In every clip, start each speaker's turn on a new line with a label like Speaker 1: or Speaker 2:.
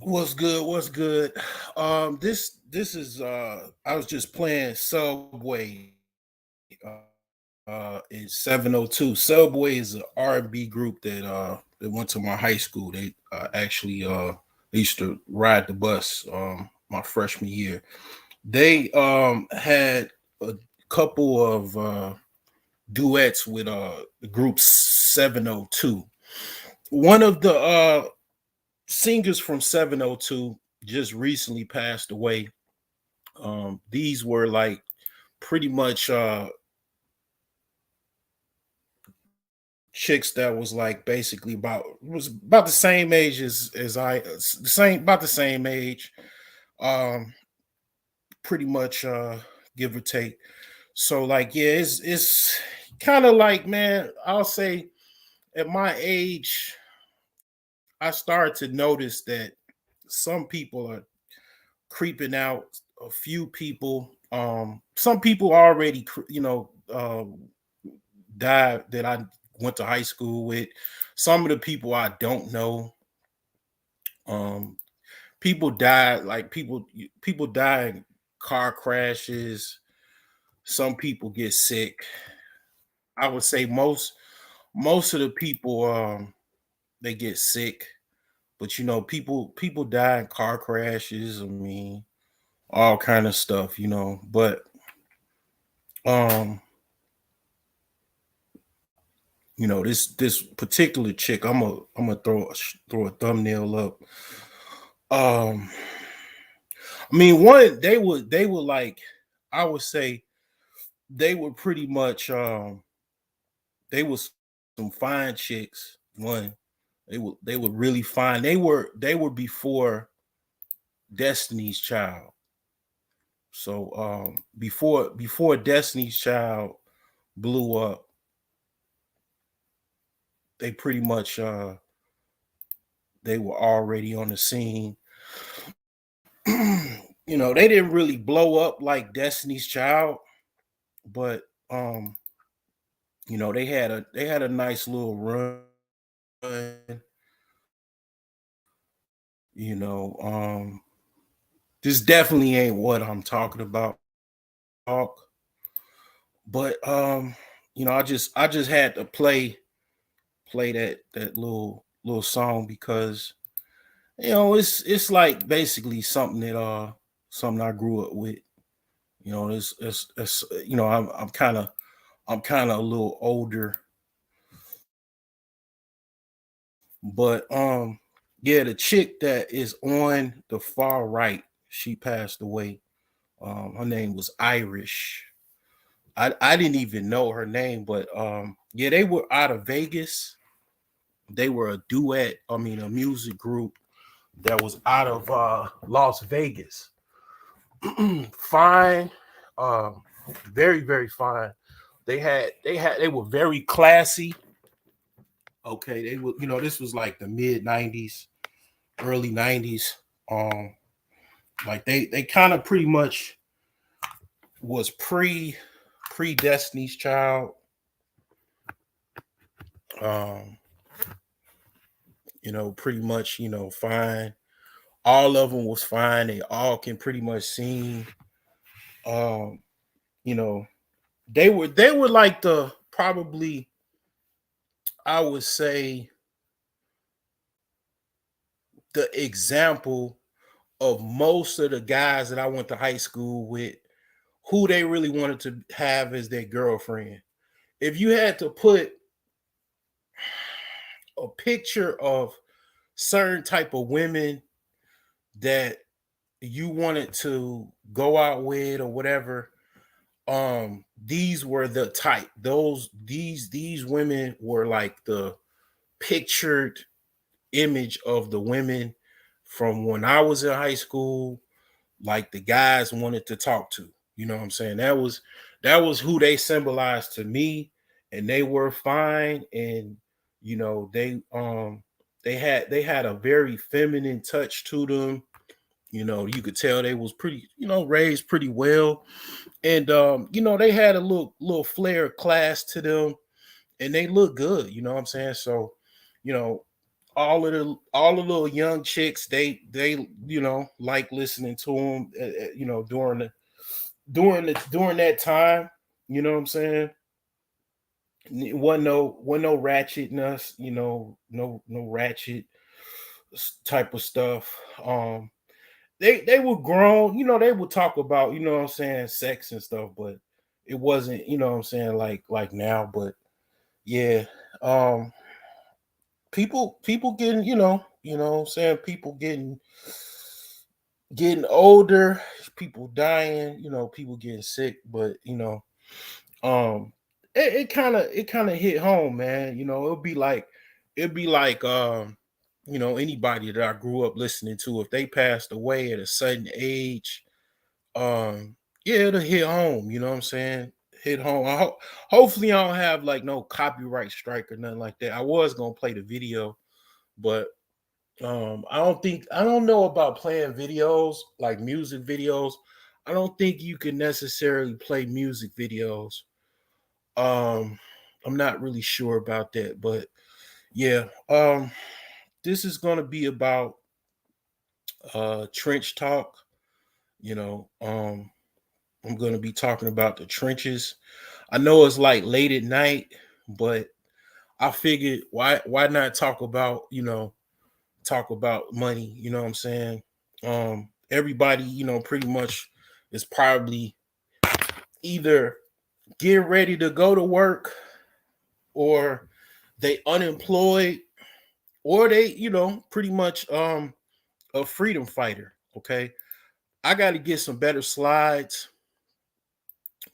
Speaker 1: What's good? What's good? This is I was just playing Subway in 702. Subway is an R&B group that went to my high school. They they used to ride the bus my freshman year. They had a couple of duets with the group 702. One of the singers from 702 just recently passed away. These were like pretty much chicks that was like basically about the same age as the same about the same age, um pretty much give or take. So like yeah, it's kind of like, man, I'll say at my age I started to notice that some people are creeping out. A few people, some people already died that I went to high school with. Some of the people I don't know. um People died, like people die in car crashes. Some people get sick. I would say most of the people they get sick. But people die in car crashes. I mean, all kind of stuff. But um this particular chick, I'm gonna throw a thumbnail up. um I mean, one, they were like, I would say they were pretty much they was some fine chicks. One, they were really fine. They were before Destiny's Child. So before Destiny's Child blew up, they pretty much they were already on the scene. They didn't really blow up like Destiny's Child, but they had a nice little run. This definitely ain't what I'm talking about. But I just had to play that little song because it's like basically something I grew up with. I'm kind of a little older. But yeah, the chick that is on the far right, she passed away. Her name was Irish. I didn't even know her name, but yeah, they were out of Vegas. They were a duet, I mean a music group that was out of Las Vegas. Fine, um, very very fine. They were very classy. Okay, they were, this was like the mid '90s, early '90s. Um, like they kind of pretty much was pre Destiny's Child. Um, pretty much, fine. All of them was fine. They all can pretty much sing. Um, you know, they were like the probably, I would say, the example of most of the guys that I went to high school with, who they really wanted to have as their girlfriend. If you had to put a picture of certain type of women that you wanted to go out with or whatever, these were the type. These women were like the pictured image of the women from when I was in high school, like the guys wanted to talk to. You know what I'm saying? That was who they symbolized to me, and they were fine. And they had a very feminine touch to them. You could tell they was pretty, raised pretty well. And they had a little flair of class to them, and they look good, you know what I'm saying? So, you know, all the little young chicks, they like listening to them, during that time. You know what I'm saying? Wasn't no ratchetness, no ratchet type of stuff. They were grown, they would talk about, what I'm saying, sex and stuff, but it wasn't, what I'm saying, like now. But yeah, um, people getting, what I'm saying, people getting older, people dying, people getting sick, but um it kind of hit home, man. It'd be like anybody that I grew up listening to, if they passed away at a sudden age, um yeah, it'll hit home, you know what I'm saying? Hit home. Hopefully I don't have like no copyright strike or nothing like that. I was gonna play the video, but I don't know about playing videos, like music videos. I don't think you can necessarily play music videos. um I'm not really sure about that, but yeah. This is going to be about trench talk. you know um I'm going to be talking about the trenches. I know it's like late at night, but I figured, why not talk about money, you know what I'm saying? Everybody, pretty much is probably either getting ready to go to work, or they unemployed, or they, pretty much a freedom fighter. Okay. I got to get some better slides,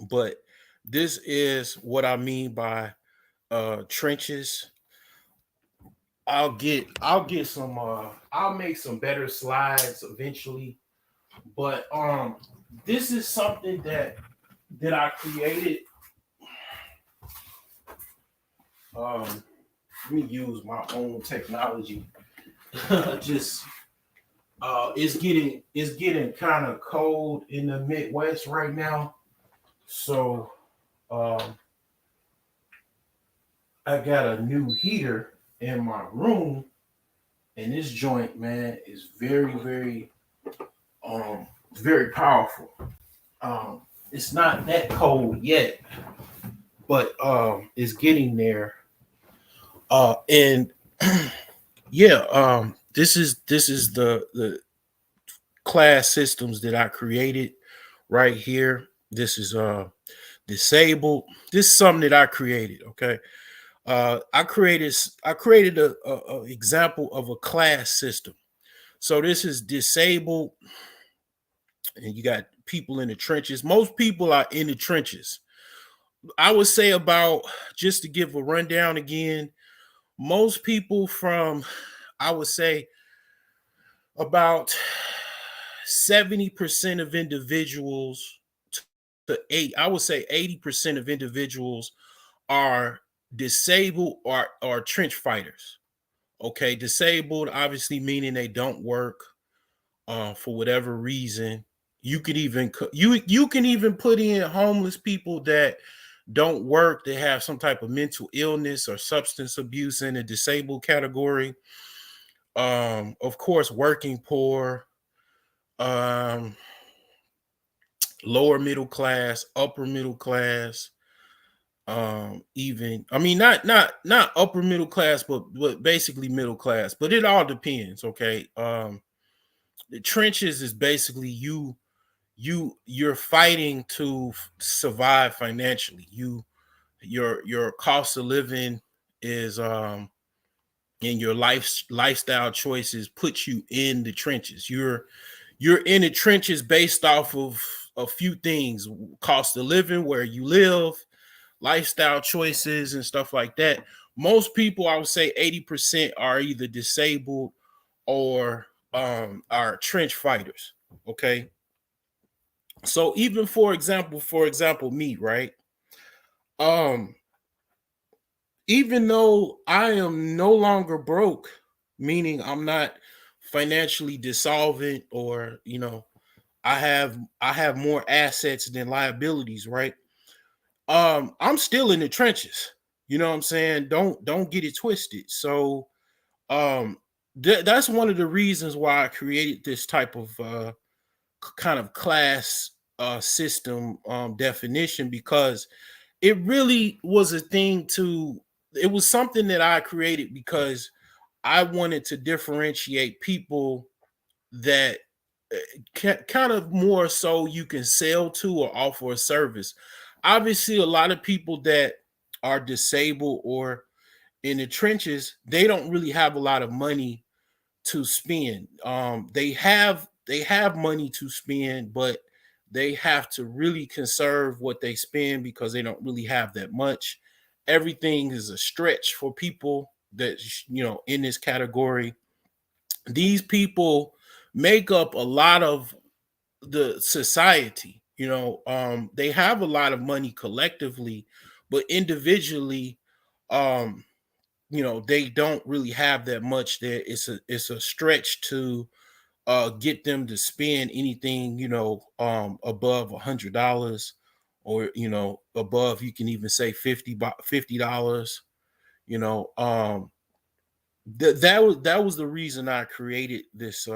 Speaker 1: but this is what I mean by trenches. I'll get some I'll make some better slides eventually. But this is something that I created. Let me use my own technology. Just it's getting kind of cold in the Midwest right now. So um I got a new heater in my room, and this joint, man, is very, very powerful. It's not that cold yet, but it's getting there. And yeah, this is the class systems that I created right here. This is disabled. This is something that I created. Okay. I created a example of a class system. So this is disabled, and you got people in the trenches. Most people are in the trenches. I would say, about, just to give a rundown again, most people from, I would say, about 70% of individuals to eight, I would say 80% of individuals are disabled, or are trench fighters. Okay, disabled, obviously meaning they don't work for whatever reason. You can even put in homeless people that don't work. They have some type of mental illness or substance abuse in the disabled category. Of course, working poor, um, lower middle class, upper middle class, even, I mean, not upper middle class, but basically middle class. But it all depends. Okay. The trenches is basically you're fighting to survive financially. Your cost of living is, and your lifestyle choices put you in the trenches. You're in the trenches based off of a few things: cost of living, where you live, lifestyle choices, and stuff like that. Most people, I would say 80%, are either disabled or are trench fighters. Okay. So even, for example, me, right? Um, Even though I am no longer broke, meaning I'm not financially dissolvent, or I have more assets than liabilities, right? I'm still in the trenches. You know what I'm saying? Don't get it twisted. So That's one of the reasons why I created this type of kind of class system definition, because it really was a thing to it was something that I created because I wanted to differentiate people that kind of more so you can sell to or offer a service. Obviously, a lot of people that are disabled or in the trenches, they don't really have a lot of money to spend. They have money to spend, but they have to really conserve what they spend because they don't really have that much. Everything is a stretch for people that in this category. These people make up a lot of the society. They have a lot of money collectively, but individually, um, they don't really have that much. There, it's a stretch to get them to spend anything, above $100, or above, you can even say $50. You know, that was the reason I created this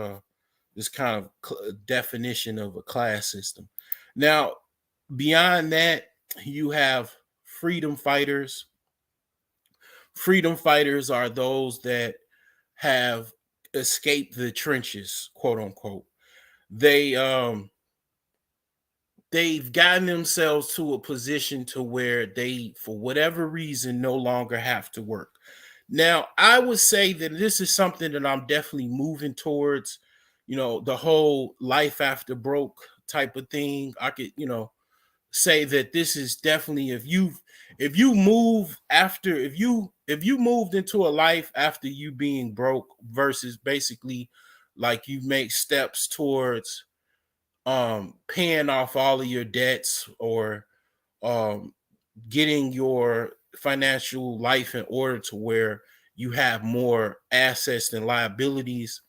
Speaker 1: kind of definition of a class system. Now, beyond that, you have freedom fighters. Freedom fighters are those that have escaped the trenches, quote unquote. They've gotten themselves to a position to where they, for whatever reason, no longer have to work. Now, I would say that this is something that I'm definitely moving towards, the whole life after broke type of thing. I could, say that this is definitely, if you move after if you moved into a life after you being broke, versus basically like you make steps towards paying off all of your debts, or um getting your financial life in order to where you have more assets than liabilities.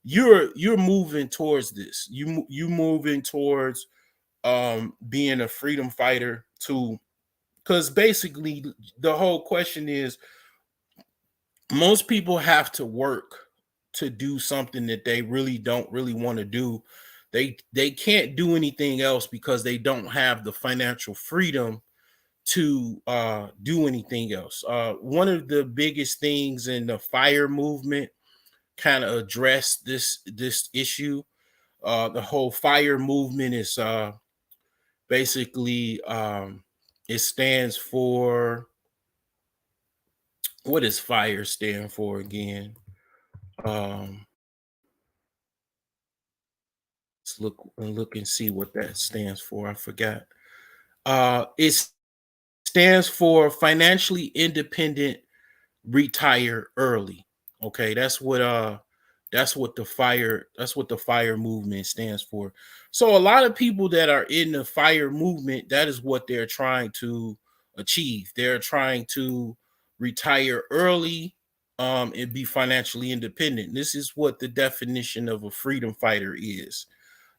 Speaker 1: You're moving towards this. You moving towards being a freedom fighter too, because basically the whole question is, most people have to work to do something that they really don't really want to do. They can't do anything else because they don't have the financial freedom to do anything else. One of the biggest things in the fire movement kind of addressed this issue. The whole fire movement is basically, it stands for, what does fire stand for again? Um, let's look and see what that stands for. I forgot. It stands for financially independent, retire early. Okay, that's what the fire movement stands for. So a lot of people that are in the fire movement, that is what they're trying to achieve. They're trying to retire early, and be financially independent. This is what the definition of a freedom fighter is.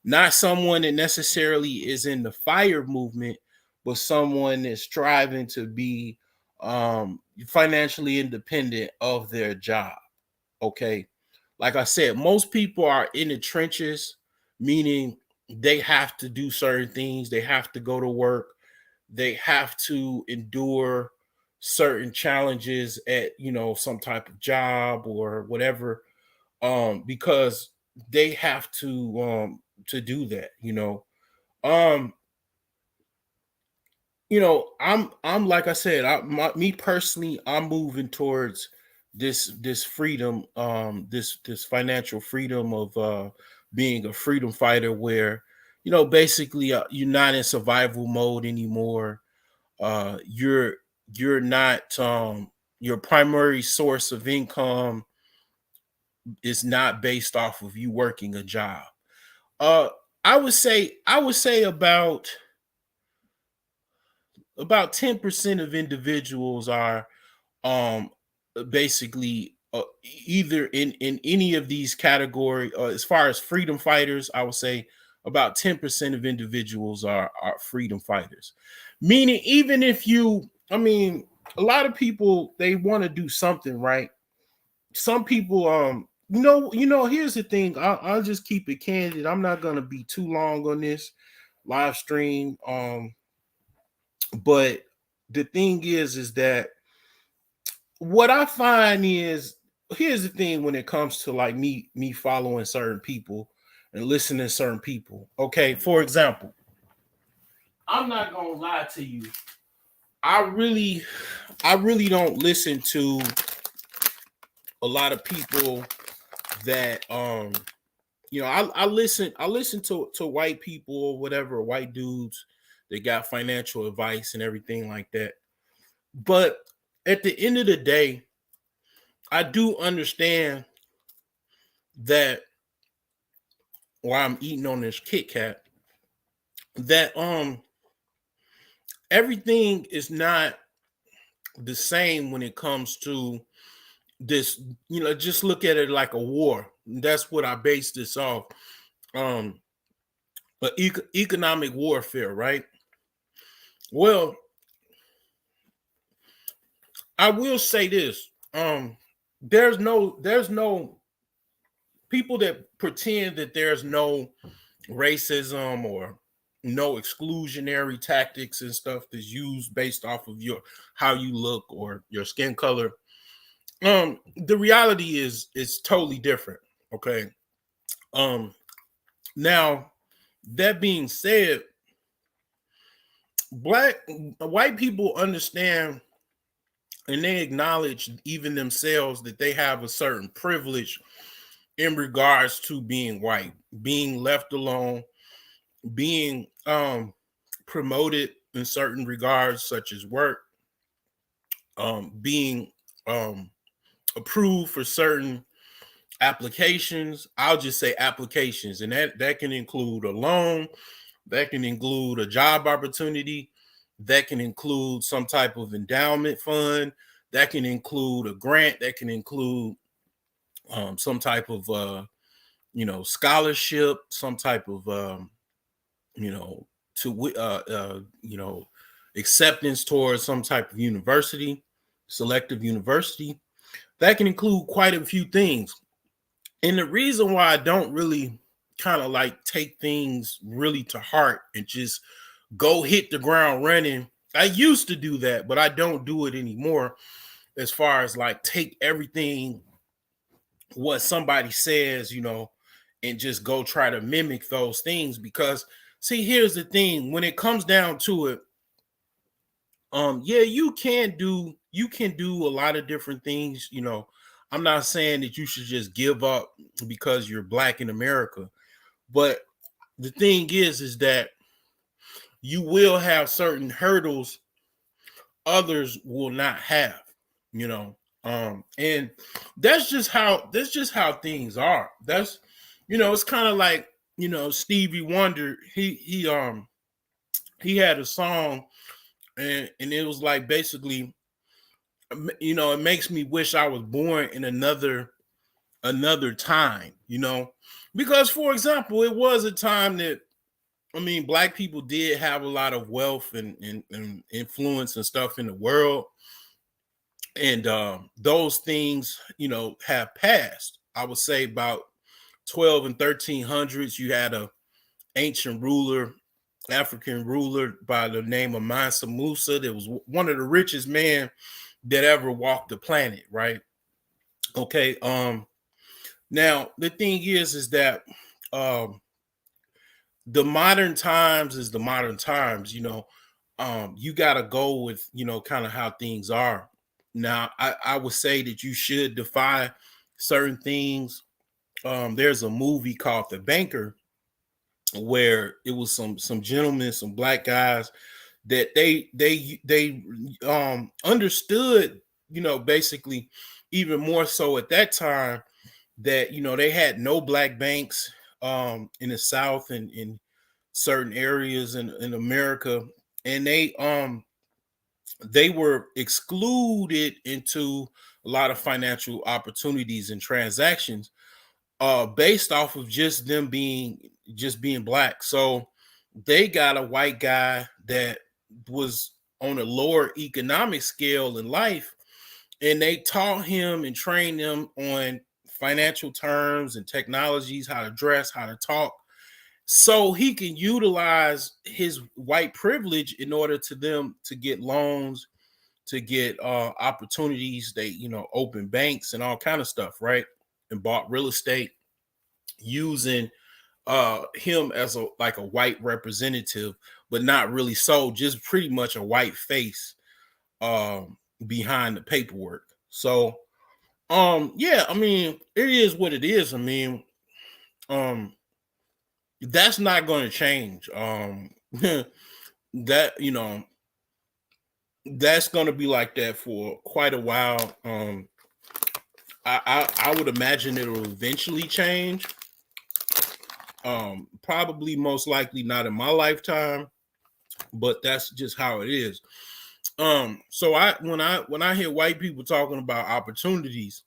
Speaker 1: Not someone that necessarily is in the fire movement, but someone that's striving to be financially independent of their job. Okay. Like I said, most people are in the trenches, meaning they have to do certain things. They have to go to work. They have to endure certain challenges at, some type of job or whatever, because they have to do that. Um, I'm like I said, me personally, I'm moving towards this freedom, this financial freedom of being a freedom fighter, where basically, you're not in survival mode anymore. You're not, your primary source of income is not based off of you working a job. Uh, I would say about 10% of individuals are um basically, either in any of these category, as far as freedom fighters. I would say about 10% of individuals are freedom fighters, meaning, even if you I mean, a lot of people, they want to do something, right? Some people, Here's the thing. I'll just keep it candid. I'm not gonna be too long on this live stream. But the thing is that what I find is, here's the thing when it comes to like me following certain people and listening to certain people. Okay, for example, I'm not gonna lie to you. I really I really don't listen to a lot of people that I listen to white people or whatever, white dudes that got financial advice and everything like that. But at the end of the day, I do understand that while I'm eating on this Kit Kat, that everything is not the same when it comes to this. Just look at it like a war. That's what I base this off. Um, but economic warfare, right? Well, I will say this. There's no people that pretend that there's no racism or no exclusionary tactics and stuff that's used based off of your how you look or your skin color. The reality is totally different. Okay. Um, Now that being said, black white people understand and they acknowledge even themselves that they have a certain privilege in regards to being white, being left alone, being promoted in certain regards, such as work, being um, approved for certain applications. I'll just say applications, and that can include a loan, that can include a job opportunity, that can include some type of endowment fund, that can include a grant, that can include some type of scholarship, some type of you know to acceptance towards some type of university, selective university. That can include quite a few things. And the reason why I don't really kind of like take things really to heart and just go hit the ground running. I used to do that, but I don't do it anymore. As far as like take everything what somebody says, and just go try to mimic those things. Because see, here's the thing: when it comes down to it, yeah, you can do a lot of different things. I'm not saying that you should just give up because you're black in America, but the thing is that you will have certain hurdles others will not have, you know. And that's just how things are. It's kind of like, Stevie Wonder, he had a song, and it was like basically, it makes me wish I was born in another time, because for example, it was a time that, I mean, black people did have a lot of wealth and influence and stuff in the world, and those things, have passed. I would say about 12 and 1300s. You had a ancient ruler, African ruler by the name of Mansa Musa. That was one of the richest men that ever walked the planet. Right? Okay. Now the thing is that um, the modern times is the modern times. You got to go with, kind of how things are. Now, I would say that you should defy certain things. There's a movie called The Banker where it was some gentlemen, some black guys that they understood, basically even more so at that time, that they had no black banks in the South and in certain areas in America, and they were excluded into a lot of financial opportunities and transactions based off of just being black. So they got a white guy that was on a lower economic scale in life, and they taught him and trained him on financial terms and technologies, how to dress, how to talk, so he can utilize his white privilege in order to them to get loans, to get opportunities. They, open banks and all kind of stuff, right? And bought real estate using him as a like a white representative, but not really so, just pretty much a white face behind the paperwork. So yeah, I mean, it is what it is. I mean, um that's not going to change. That, that's going to be like that for quite a while. I would imagine it'll eventually change. Probably most likely not in my lifetime, but that's just how it is. So when I hear white people talking about opportunities,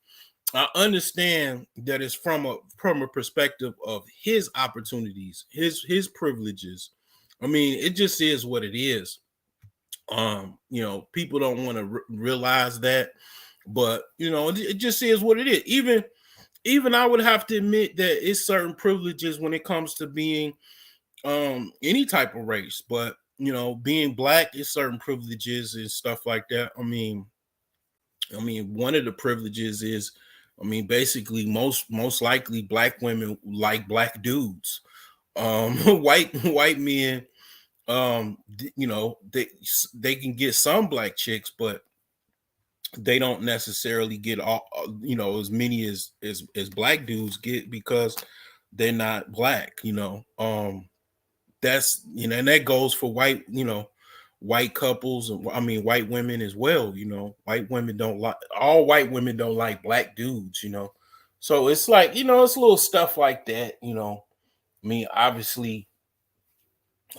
Speaker 1: I understand that it's from a perspective of his opportunities, his privileges. I mean, it just is what it is. People don't want to realize that, but it just is what it is. Even I would have to admit that it's certain privileges when it comes to being any type of race, but being black is certain privileges and stuff like that. I mean, one of the privileges is, basically most likely black women like black dudes. White men, they can get some black chicks, but they don't necessarily get all, as many as black dudes get because they're not black. That's, and that goes for white couples, and I mean white women as well. White women don't like all white women don't like black dudes. So it's like, it's little stuff like that. I mean, obviously,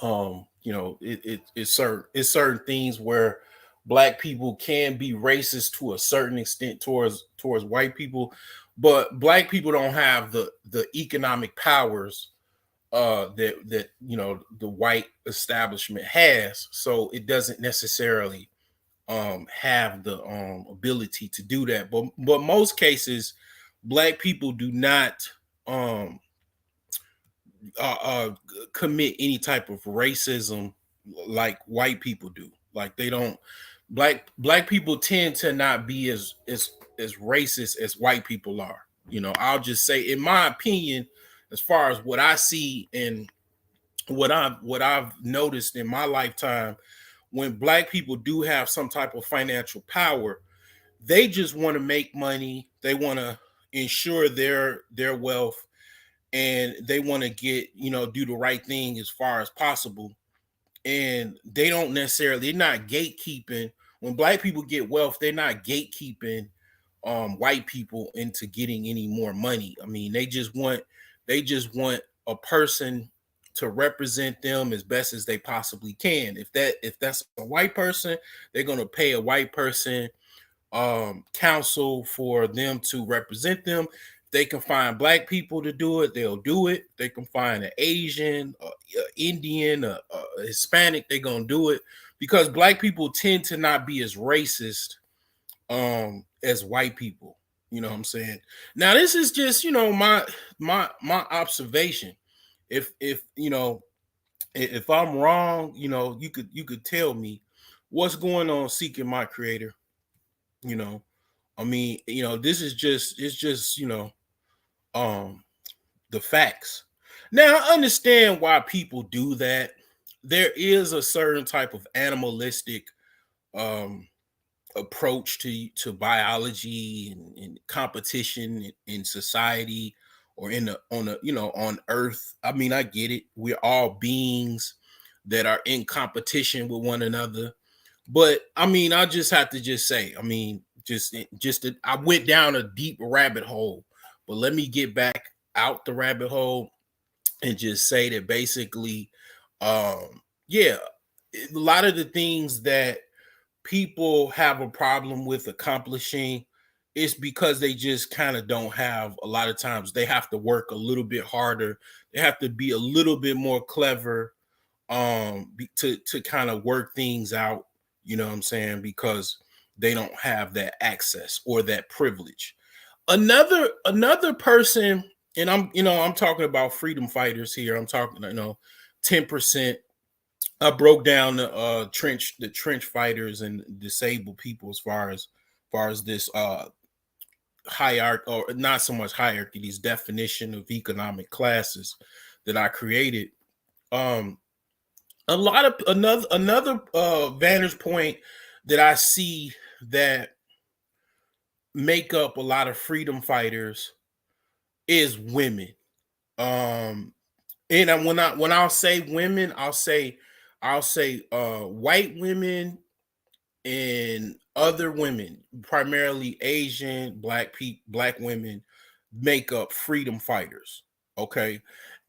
Speaker 1: it's certain things where black people can be racist to a certain extent towards white people, but black people don't have the economic powers that the white establishment has, so it doesn't necessarily have the ability to do that. But most cases, black people do not um uh, uh commit any type of racism like white people do. Like, they don't. Black people tend to not be as racist as white people are. I'll just say, in my opinion, as far as what I see and what I've noticed in my lifetime, when black people do have some type of financial power, they just want to make money. They want to ensure their wealth, and they want to get, do the right thing as far as possible. And they don't necessarily, they're not gatekeeping. When black people get wealth, they're not gatekeeping white people into getting any more money. I mean, they just want a person to represent them as best as they possibly can. If that's a white person, they're going to pay a white person counsel for them to represent them. If they can find black people to do it, they'll do it. They can find an Asian, Indian, a Hispanic, they're gonna do it, because black people tend to not be as racist as white people. You know what I'm saying? Now, this is just, my observation. If I'm wrong, you could tell me what's going on, seeking my creator. you know I mean, this is just, it's just, um the facts. Now, I understand why people do that. There is a certain type of animalistic um approach to biology and competition in society, or on earth. I mean, I get it. We're all beings that are in competition with one another. But I mean, I just have to just say, I mean, I went down a deep rabbit hole, but let me get back out the rabbit hole and just say that basically, yeah, a lot of the things that people have a problem with accomplishing is because they just kind of don't have, a lot of times they have to work a little bit harder. They have to be a little bit more clever to kind of work things out, you know what I'm saying? Because they don't have that access or that privilege. Another person, and I'm talking about freedom fighters here. I'm talking 10%. I broke down the trench fighters and disabled people as far as this hierarchy, or not so much hierarchy, these definition of economic classes that I created. Um, a lot of another vantage point that I see that make up a lot of freedom fighters is women. Um, and when I'll say women, I'll say white women and other women, primarily Asian, black women, make up freedom fighters. Okay.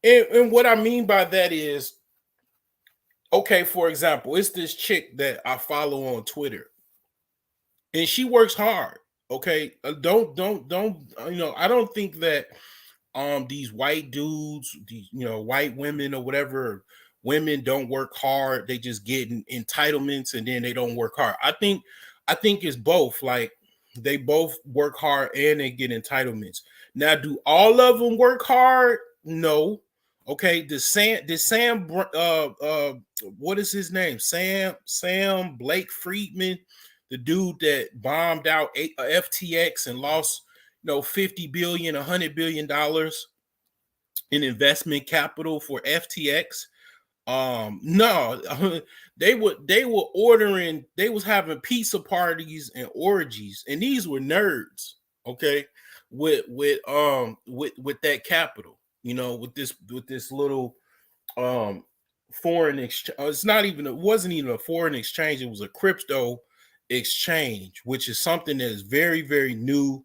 Speaker 1: And what I mean by that is, okay, for example, it's this chick that I follow on Twitter, and she works hard. Okay. Don't I don't think that these white dudes, these white women or whatever, women don't work hard. They just get entitlements and then they don't work hard. I think it's both. Like, they both work hard and they get entitlements. Now, do all of them work hard? No. Okay, what is his name? Sam Blake Friedman, the dude that bombed out FTX and lost 50 billion, $100 billion in investment capital for FTX. No, they was having pizza parties and orgies, and these were nerds, okay, with that capital, with this little foreign exchange. It wasn't even a foreign exchange, it was a crypto exchange, which is something that is very, very new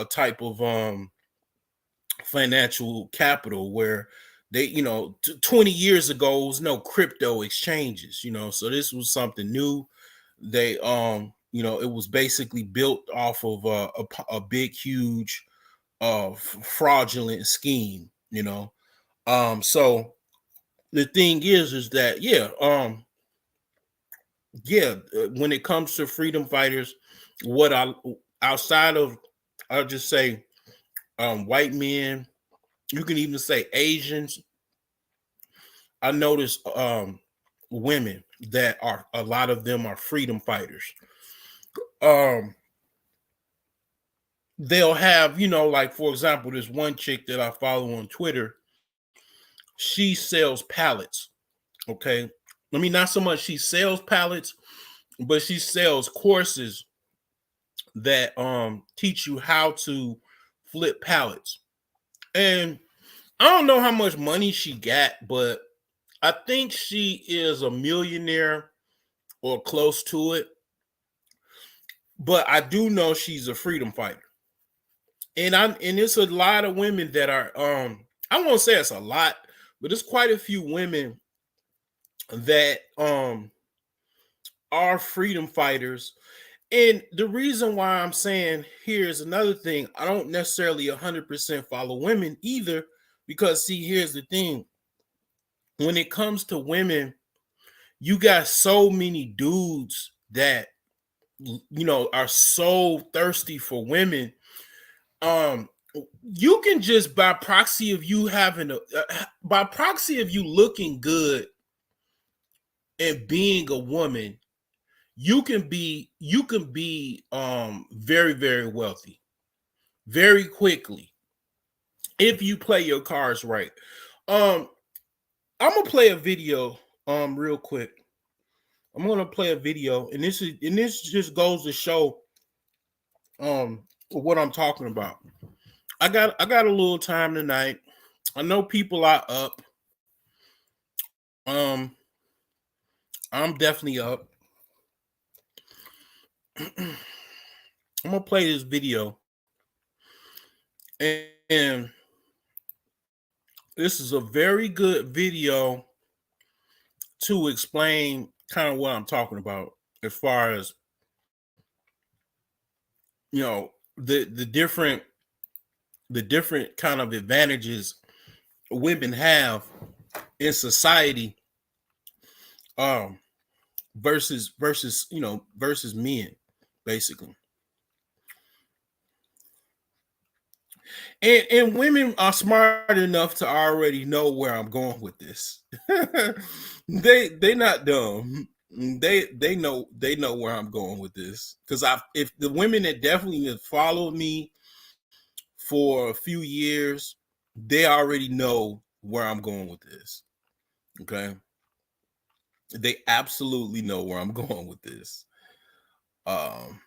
Speaker 1: type of financial capital, where they 20 years ago was no crypto exchanges, so this was something new. They it was basically built off of a big, huge fraudulent scheme. So the thing is that, when it comes to freedom fighters, what I outside of, I'll just say, white men, you can even say Asians. I notice women that are, a lot of them are freedom fighters. Um, they'll have, like, for example, this one chick that I follow on Twitter. She sells pallets. Okay, I mean, not so much she sells pallets, but she sells courses that teach you how to flip pallets. And I don't know how much money she got, but I think she is a millionaire or close to it. But I do know she's a freedom fighter. And it's a lot of women that are I won't say it's a lot, but it's quite a few women that are freedom fighters. And the reason why I'm saying, here's another thing, I don't necessarily 100% follow women either, because, see, here's the thing. When it comes to women, you got so many dudes that are so thirsty for women. You can just, by proxy of you by proxy of you looking good and being a woman, you can be very, very wealthy very quickly if you play your cards right. um I'm gonna play a video real quick. I'm gonna play a video, and this just goes to show what I'm talking about. I got a little time tonight. I know people are up. um I'm definitely up. I'm gonna play this video, and this is a very good video to explain kind of what I'm talking about, as far as the different kind of advantages women have in society, um versus men, basically. And women are smart enough to already know where I'm going with this. They not dumb. They know where I'm going with this. Because I if the women that definitely have followed me for a few years, they already know where I'm going with this. Okay. They absolutely know where I'm going with this. Um,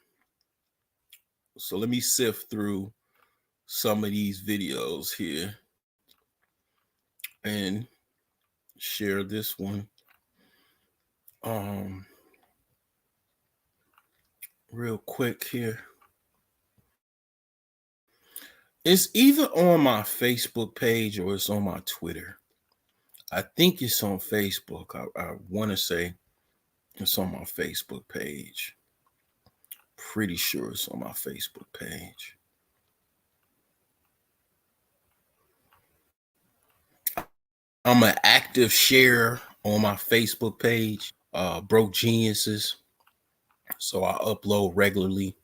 Speaker 1: so let me sift through some of these videos here and share this one. Um, Real quick here. It's either on my Facebook page or it's on my Twitter. I think it's on Facebook. I want to say it's on my Facebook page. Pretty sure it's on my Facebook page. I'm an active share on my Facebook page, Broke Geniuses. So I upload regularly.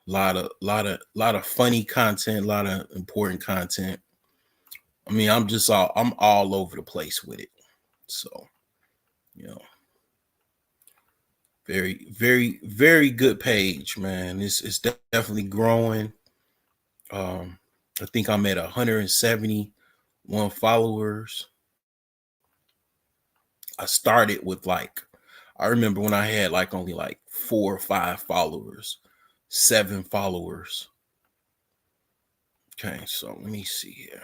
Speaker 1: Lot of funny content, a lot of important content. I mean, I'm all over the place with it. So, you know, very, very, very good page, man. It's definitely growing. I think I'm at 171 followers. I started with I remember when I had only 4 or 5 followers, 7 followers. Okay, so let me see here.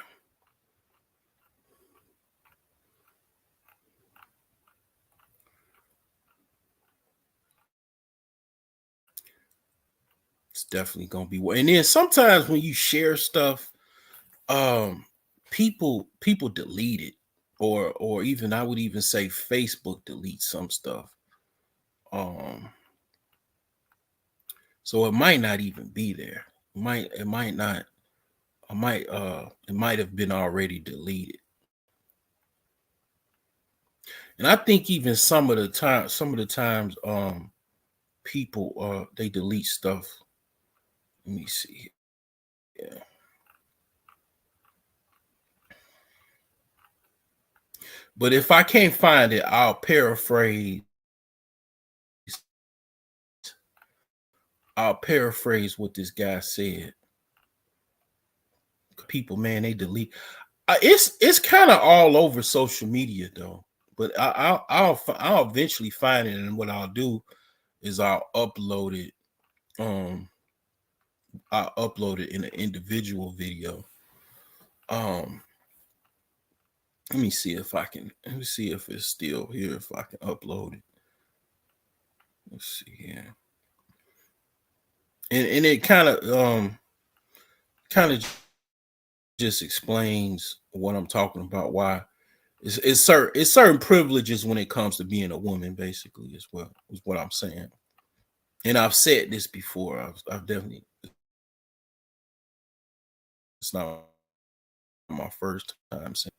Speaker 1: It's definitely gonna be. And then sometimes when you share stuff, um, people delete it, or even I would even say Facebook deletes some stuff. Um, so it might not even be there. It might not. It might have been already deleted. And I think even some of the times, people they delete stuff. Let me see. Yeah. But if I can't find it, I'll paraphrase what this guy said. People, man, they delete. It's kind of all over social media though. But I'll eventually find it, and what I'll do is Um, I'll upload it in an individual video. Um, Let me see if I can. Let me see if it's still here. If I can upload it. Let's see here. And it kind of just explains what I'm talking about. Why it's certain privileges when it comes to being a woman, basically, as well, is what I'm saying. And I've said this before. I've definitely, it's not my first time saying.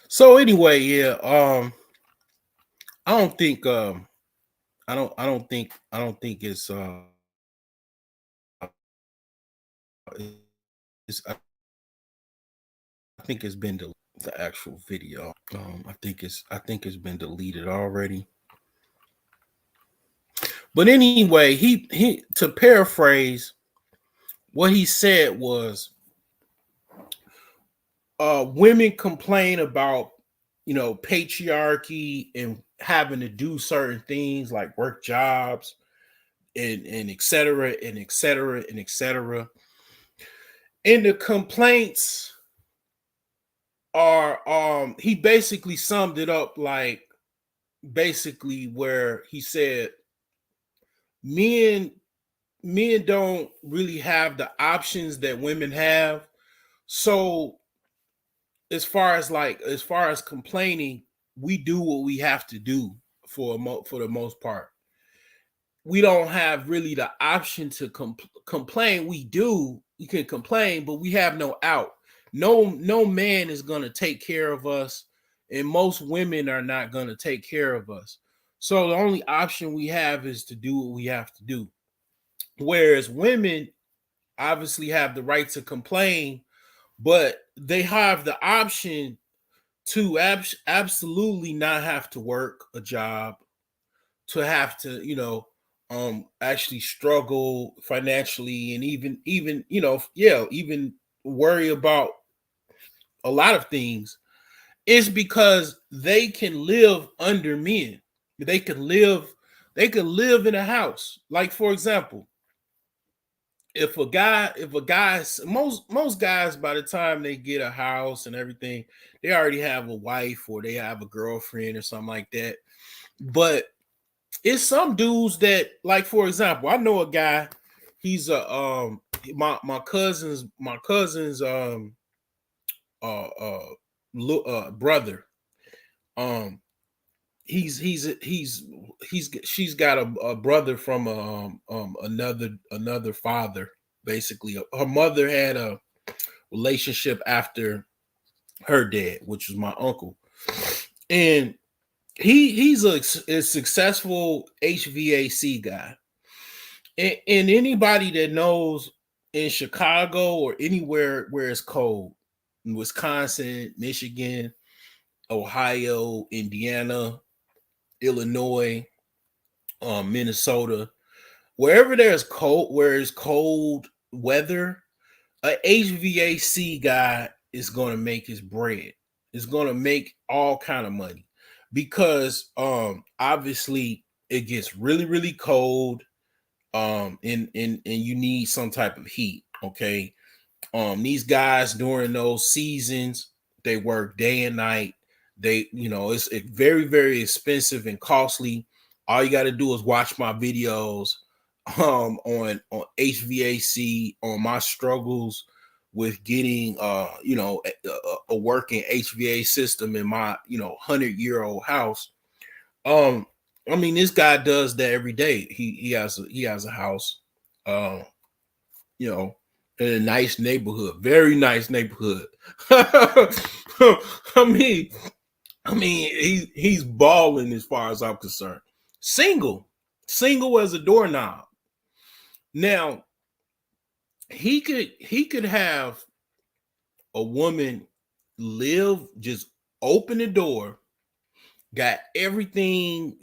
Speaker 1: So anyway, yeah. I don't think. I don't think I think it's been the actual video. I think it's been deleted already. But anyway, he to paraphrase, what he said was, women complain about, patriarchy and having to do certain things like work jobs and et cetera and et cetera and et cetera. And the complaints are, he basically summed it up like, basically, where he said men men don't really have the options that women have. So as far as complaining, we do what we have to do for the most part. We don't have really the option to complain. We can complain, but we have no out. No man is going to take care of us, and most women are not going to take care of us. So the only option we have is to do what we have to do. Whereas women obviously have the right to complain, but they have the option to absolutely not have to work a job, to have to, actually struggle financially, and even even worry about a lot of things, is because they can live under men. They can live they can live in a house. Like, for example, if a guy, most guys, by the time they get a house and everything, they already have a wife or they have a girlfriend or something like that. But it's some dudes that, like, for example, I know a guy. He's a my cousin's uh uh, brother. Um, she's got a brother from another father. Basically, her mother had a relationship after her dad, which was my uncle, and he's a successful HVAC guy. And anybody that knows, in Chicago or anywhere where it's cold, in Wisconsin, Michigan, Ohio, Indiana, Illinois, Minnesota, wherever where it's cold weather, a HVAC guy is going to make his bread. Is going to make all kind of money, because obviously it gets really cold, and you need some type of heat. Okay, these guys during those seasons, they work day and night. It's very expensive and costly. All you got to do is watch my videos on HVAC, on my struggles with getting a working HVAC system in my 100-year-old house. um I mean, this guy does that every day. He has a house, um you know, in a nice neighborhood, very nice neighborhood. I mean, he's balling as far as I'm concerned. Single, single as a doorknob. Now he could have a woman live, just open the door, got everything.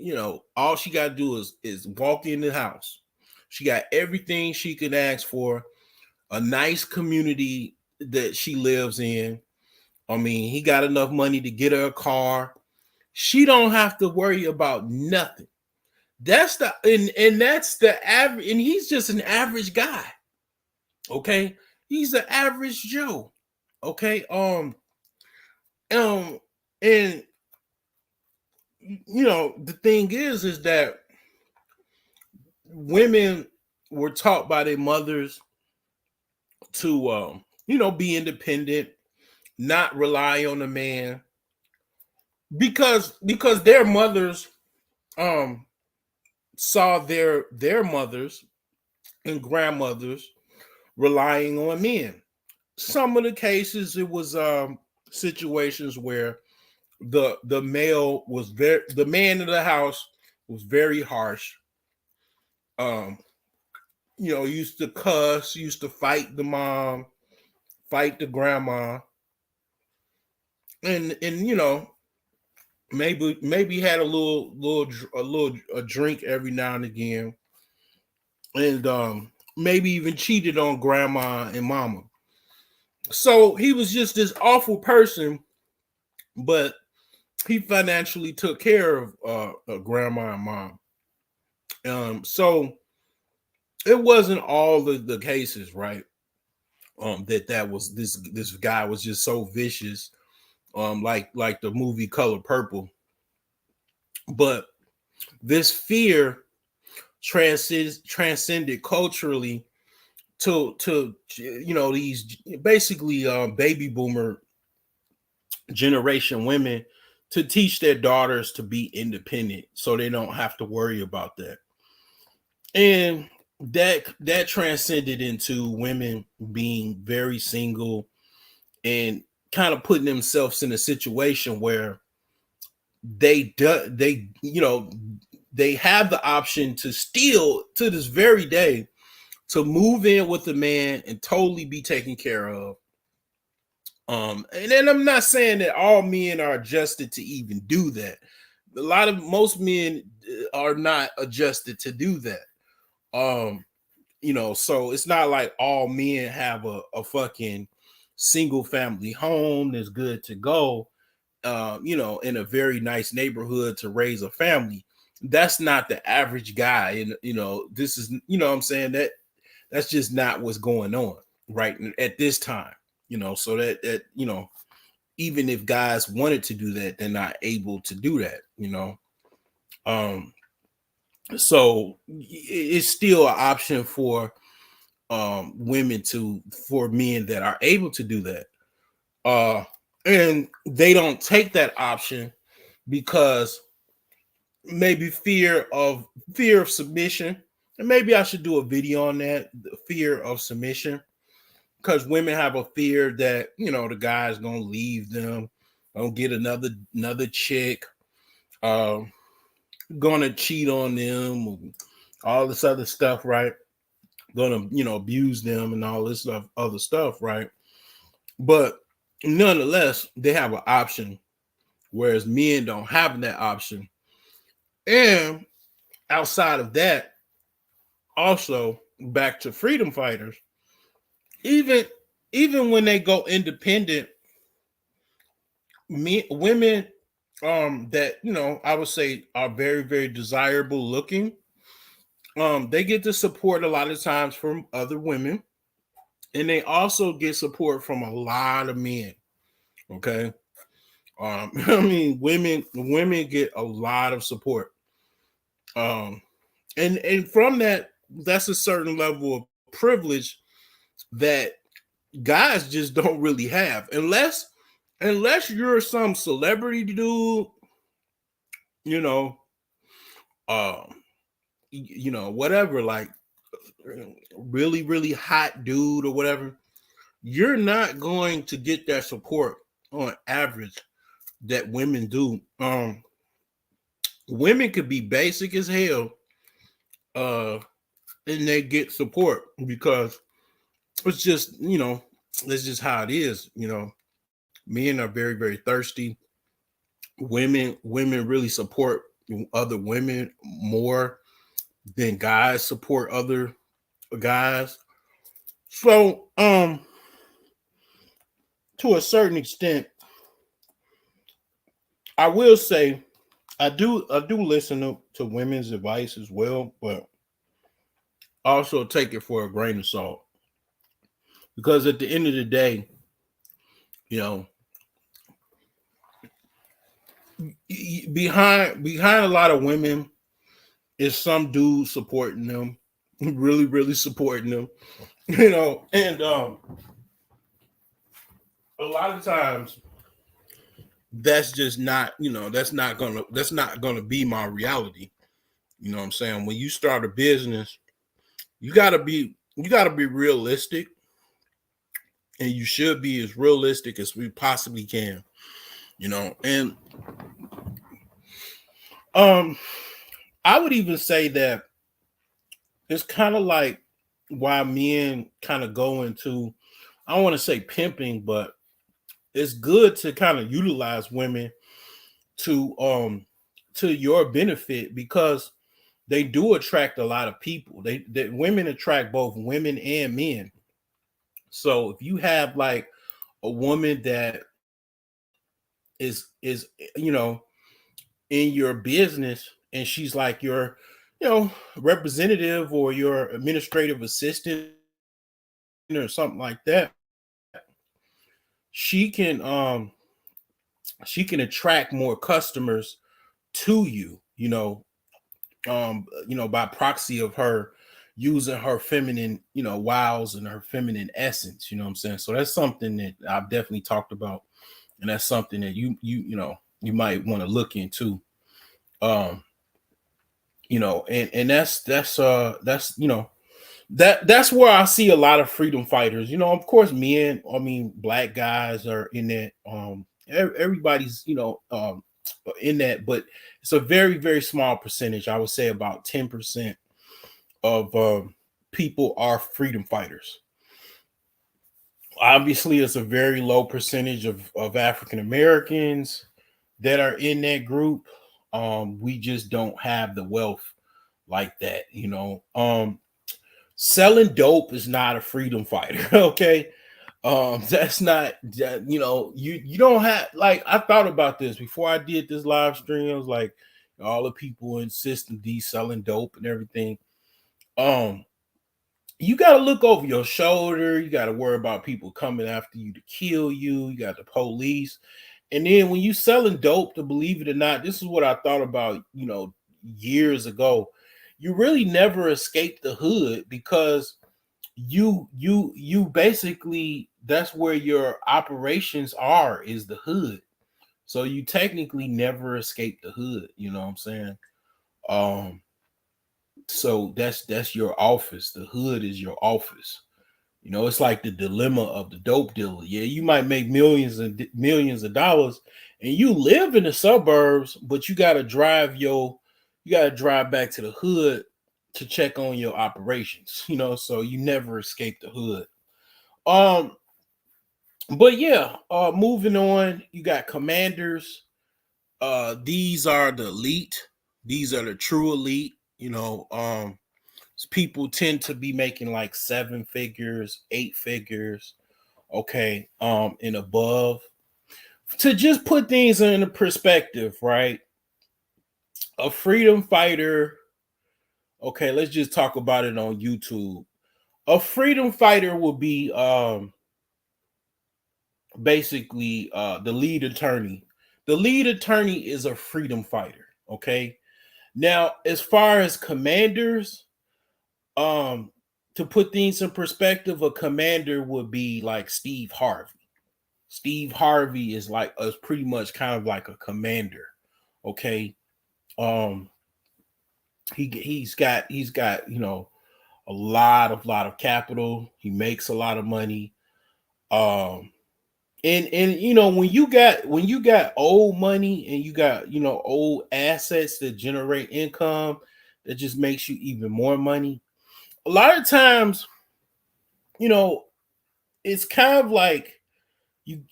Speaker 1: All she got to do is walk in the house. She got everything she could ask for. A nice community that she lives in. I mean, he got enough money to get her a car. She don't have to worry about nothing. That's the average, and he's just an average guy. Okay, he's an average Joe. Okay, um, and the thing is that women were taught by their mothers to be independent, not rely on a man, because their mothers um saw their mothers and grandmothers relying on men. Some of the cases, it was situations where the man in the house was very harsh. um Used to cuss, used to fight the mom, fight the grandma, and maybe had a drink every now and again, and maybe even cheated on grandma and mama. So he was just this awful person, but he financially took care of grandma and mom. So it wasn't all the cases, right? That was this guy was just so vicious, like the movie Color Purple. But this fear transcended culturally to these basically baby boomer generation women to teach their daughters to be independent so they don't have to worry about that. And that transcended into women being very single and kind of putting themselves in a situation where they have the option to still to this very day to move in with a man and totally be taken care of. And then I'm not saying that all men are adjusted to even do that. Most men are not adjusted to do that. So it's not like all men have a fucking single family home that's good to go, in a very nice neighborhood to raise a family. That's not the average guy. And, this is, what I'm saying, that's just not what's going on right at this time, so that even if guys wanted to do that, they're not able to do that. Um, so it's still an option for for men that are able to do that. And they don't take that option because maybe fear of submission. And maybe I should do a video on that, the fear of submission, because women have a fear that the guy's gonna leave them, gonna get another chick, gonna cheat on them, all this other stuff, right? Gonna abuse them and all this other stuff, right? But nonetheless, they have an option, whereas men don't have that option. And outside of that, also back to freedom fighters, even when they go independent, women that I would say are very, very desirable looking, they get the support a lot of times from other women, and they also get support from a lot of men. Okay. I mean, women get a lot of support. And from that, that's a certain level of privilege that guys just don't really have, unless you're some celebrity dude, you know, um, whatever, like really, really hot dude or whatever. You're not going to get that support on average that women do. Women could be basic as hell, uh, and they get support because it's just, that's just how it is. Men are very, very thirsty. Women really support other women more than guys support other guys. So, to a certain extent, I will say I do listen to women's advice as well, but also take it for a grain of salt because at the end of the day, you know, behind a lot of women is some dude supporting them, really, really supporting them, and a lot of times that's just not, that's not gonna be my reality. You know what I'm saying? When you start a business, you gotta be realistic, and you should be as realistic as we possibly can. And um I would even say that it's kind of like why men kind of go into, I don't want to say pimping, but it's good to kind of utilize women to your benefit because they do attract a lot of people. Women attract both women and men. So if you have like a woman that is in your business and she's like your representative or your administrative assistant or something like that, she can um she can attract more customers to you, by proxy of her using her feminine, wiles and her feminine essence, you know what I'm saying? So that's something that I've definitely talked about, and that's something that you might want to look into. Um, and that's where I see a lot of freedom fighters. Of course, men, I mean, black guys are in that. Everybody's, in that, but it's a very, very small percentage. I would say about 10% of people are freedom fighters. Obviously, it's a very low percentage of African Americans that are in that group. We just don't have the wealth like that. Selling dope is not a freedom fighter. Okay. That's not you don't have, like, I thought about this before I did this live stream. I was like, all the people insisting these selling dope and everything. um you got to look over your shoulder. You got to worry about people coming after you to kill you. You got the police. And then when you selling dope, to believe it or not, this is what I thought about, years ago. You really never escape the hood, because you basically, that's where your operations are, is the hood. So you technically never escape the hood, you know what I'm saying? Um so that's your office. The hood is your office. It's like the dilemma of the dope dealer. Yeah, you might make millions and millions of dollars, and you live in the suburbs, but you got to drive back to the hood to check on your operations. So you never escape the hood. Um, but yeah, moving on, you got commanders. These are the elite. These are the true elite. People tend to be making like seven figures, eight figures, okay, and above. To just put things in perspective, right? A freedom fighter, okay, let's just talk about it on YouTube. A freedom fighter will be basically the lead attorney. The lead attorney is a freedom fighter, okay? Now, as far as commanders, um to put things in perspective, a commander would be like Steve Harvey. Steve Harvey is pretty much kind of like a commander. Okay. Um he's got a lot of capital. He makes a lot of money. Um and when you got old money, and you got old assets that generate income, that just makes you even more money. A lot of times, you know, it's kind of like you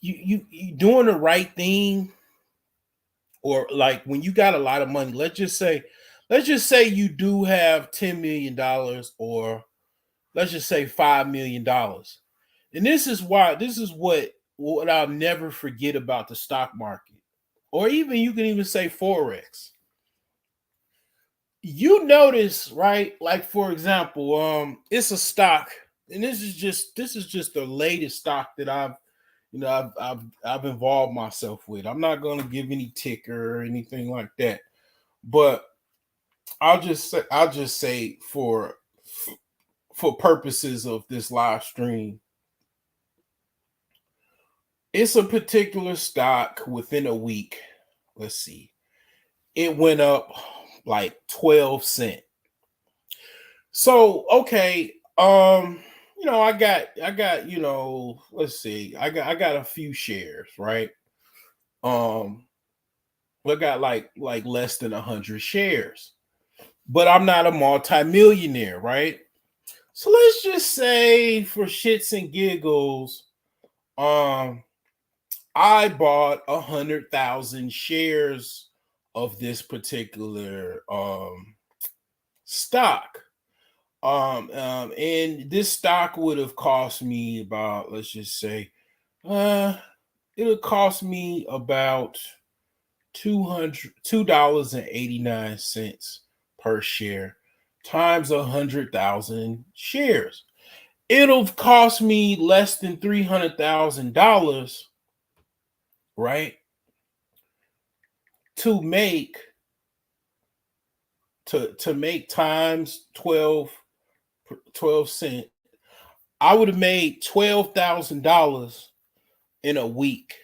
Speaker 1: doing the right thing, or like when you got a lot of money. Let's just say you do have $10 million, or let's just say $5 million. And this is what I'll never forget about the stock market, or even you can even say forex. You notice, right? Like, for example, it's a stock, and this is just the latest stock that I've involved myself with. I'm not going to give any ticker or anything like that, but I'll just say for purposes of this live stream, it's a particular stock. Within a week, let's see, it went up like 12 cents. So okay, I got let's see, I got a few shares, right? Um, I got like less than 100 shares, but I'm not a multimillionaire, right? So let's just say, for shits and giggles, um, I bought 100,000 shares of this particular stock. And this stock would have cost me about, let's just say, uh, it would cost me about $2.89 per share times 100,000 shares. It'll cost me less than $300,000, right? To make to make times 12 cent, I would have made $12,000 in a week.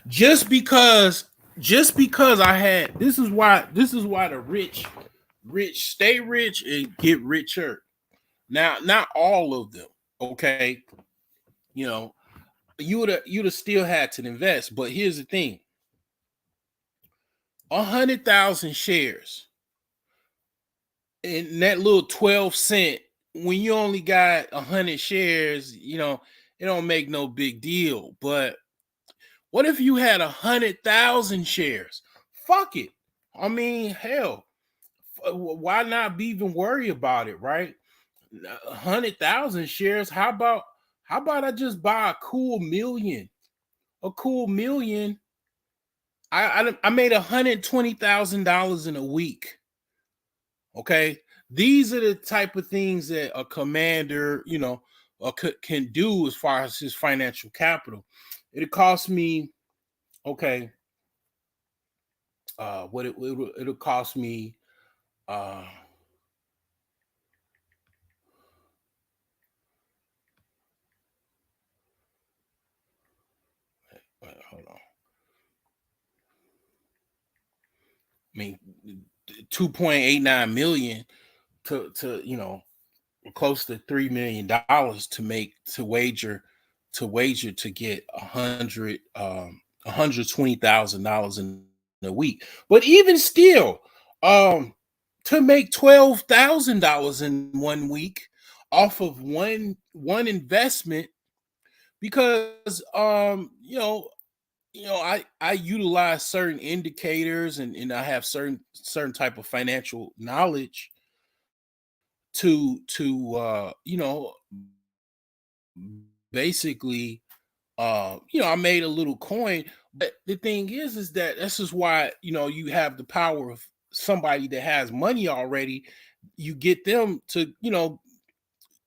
Speaker 1: Just because I had this is why the rich stay rich and get richer. Now, not all of them, okay? You know, you'd have still had to invest, but here's the thing: 100,000 shares in that little 12 cent. When you only got 100 shares, it don't make no big deal. But what if you had 100,000 shares? Fuck it. I mean, hell, why not be even worry about it, right? 100,000 shares. How about I just buy a cool million? A cool million. I made $120,000 in a week. Okay, these are the type of things that a commander, can do as far as his financial capital. It cost me, okay, it'll cost me, uh, hold on. I mean, 2.89 million to close to $3 million to wager to get 120,000 dollars in a week. But even still, um, to make $12,000 in 1 week off of one investment, because I utilize certain indicators, and I have certain type of financial knowledge to basically, I made a little coin. But the thing is that this is why, you have the power of somebody that has money already. You get them to,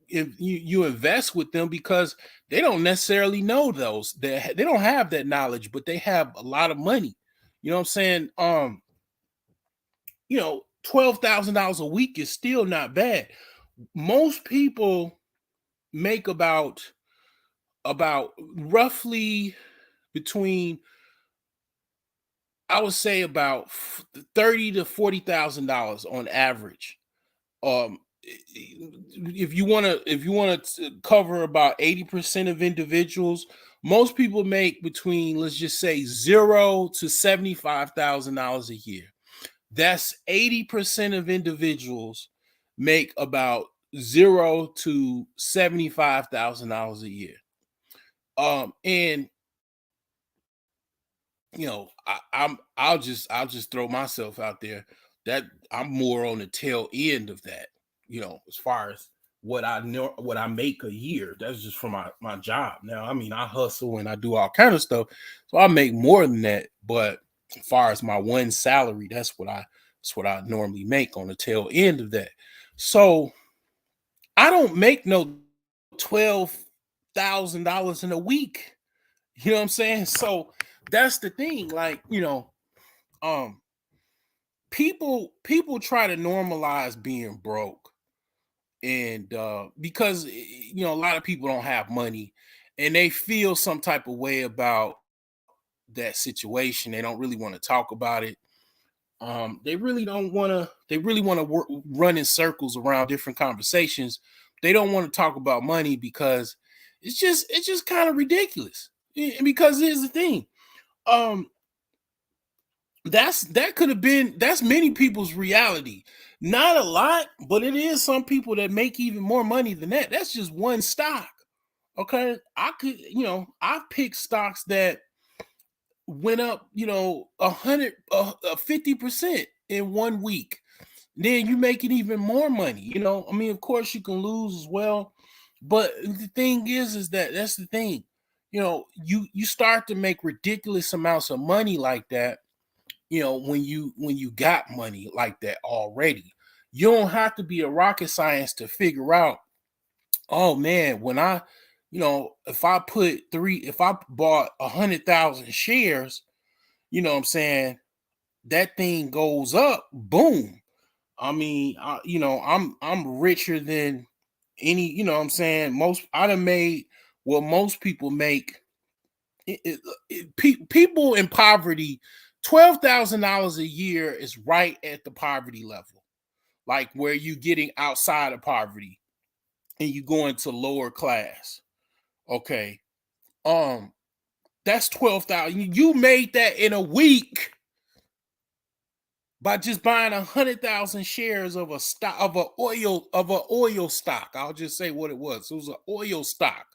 Speaker 1: if you invest with them, because they don't necessarily know those, they don't have that knowledge, but they have a lot of money. You know what I'm saying? $12,000 a week is still not bad. Most people make about roughly between, I would say, about 30 to $40,000 on average. If you want to cover about 80% of individuals, most people make between, let's just say, $0 to $75,000 a year. That's 80% of individuals make about $0 to $75,000 a year. And I'll just throw myself out there that I'm more on the tail end of that. As far as what I know, what I make a year, that's just from my job. Now, I mean, I hustle and I do all kind of stuff, so I make more than that. But as far as my one salary, that's what I normally make on the tail end of that. So I don't make no $12,000 in a week. You know what I'm saying? So that's the thing. Like, um, people try to normalize being broke, and because a lot of people don't have money, and they feel some type of way about that situation. They don't really want to talk about it. They really don't want to. They really want to run in circles around different conversations. They don't want to talk about money because it's just kind of ridiculous. Because here's the thing. Um, that's many people's reality. Not a lot, but it is some people that make even more money than that. That's just one stock. Okay. I picked stocks that went up, 50% in 1 week. Then you making even more money. I mean, of course you can lose as well. But the thing is that's the thing. You start to make ridiculous amounts of money like that, when you got money like that already. You don't have to be a rocket science to figure out, oh man, when if I bought 100,000 shares, what I'm saying, that thing goes up, boom. I mean, I'm richer than any, you know what I'm saying? Most I done made what most people make. People in poverty, $12,000 a year is right at the poverty level, like where you getting outside of poverty and you go into lower class. Okay. Um, that's 12,000. You made that in a week by just buying 100,000 shares of a stock of a oil stock. I'll just say what it was. It was an oil stock.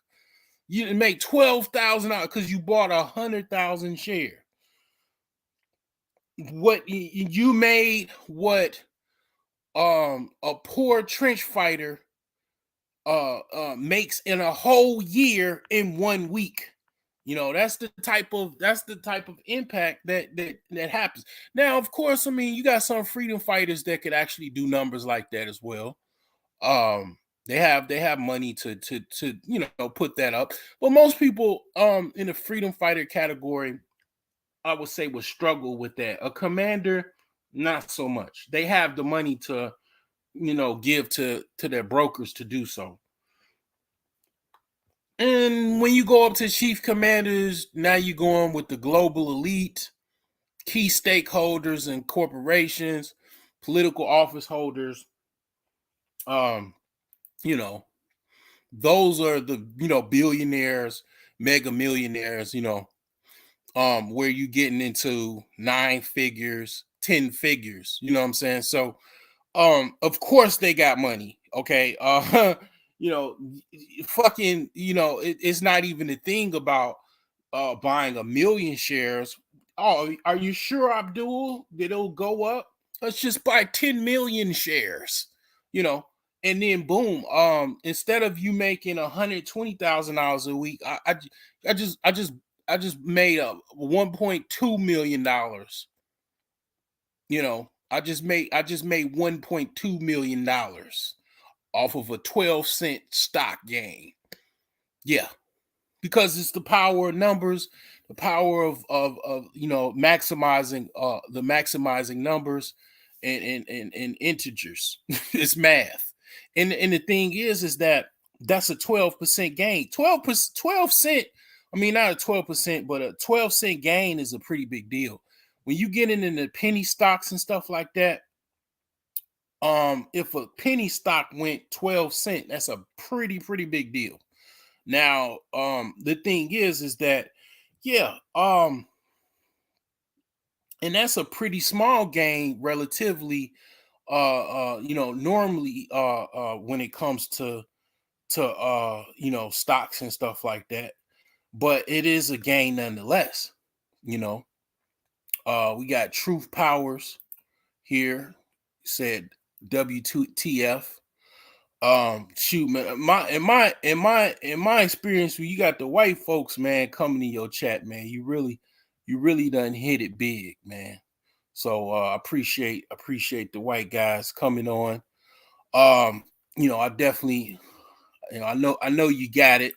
Speaker 1: You didn't make $12,000 because you bought 100,000 shares. What you made, what a poor trench fighter makes in a whole year in 1 week. You know, that's the type of impact that happens. Now, of course, I mean, you got some freedom fighters that could actually do numbers like that as well. Um, they have money to put that up. But most people in the freedom fighter category, I would say, would struggle with that. A commander, not so much. They have the money to, give to their brokers to do so. And when you go up to chief commanders, now you're going with the global elite, key stakeholders and corporations, political office holders. Um, you know, those are the, billionaires, mega millionaires, where you getting into nine figures, 10 figures, you know what I'm saying? So of course they got money. Okay. You know, fucking, it's not even a thing about buying 1 million shares. Oh, are you sure, Abdul, that it'll go up? Let's just buy 10 million shares, you know, and then boom. Instead of you making $120,000 a week, I just made a $1.2 million. I just made $1.2 million off of a 12-cent stock gain. Yeah, because it's the power of numbers, the power of maximizing maximizing numbers and integers. It's math. And the thing is that that's a 12% gain. 12 cent, I mean, not a 12%, but a 12-cent gain is a pretty big deal. When you get into the penny stocks and stuff like that, if a penny stock went 12 cent, that's a pretty big deal. Now, the thing is that, yeah, and that's a pretty small gain relatively, normally, when it comes to stocks and stuff like that. But it is a gain nonetheless. You know, we got Truth Powers here said WTF. Shoot, man, my experience, when you got the white folks, man, coming in your chat, man, you really done hit it big, man. So appreciate the white guys coming on. I definitely, I know you got it.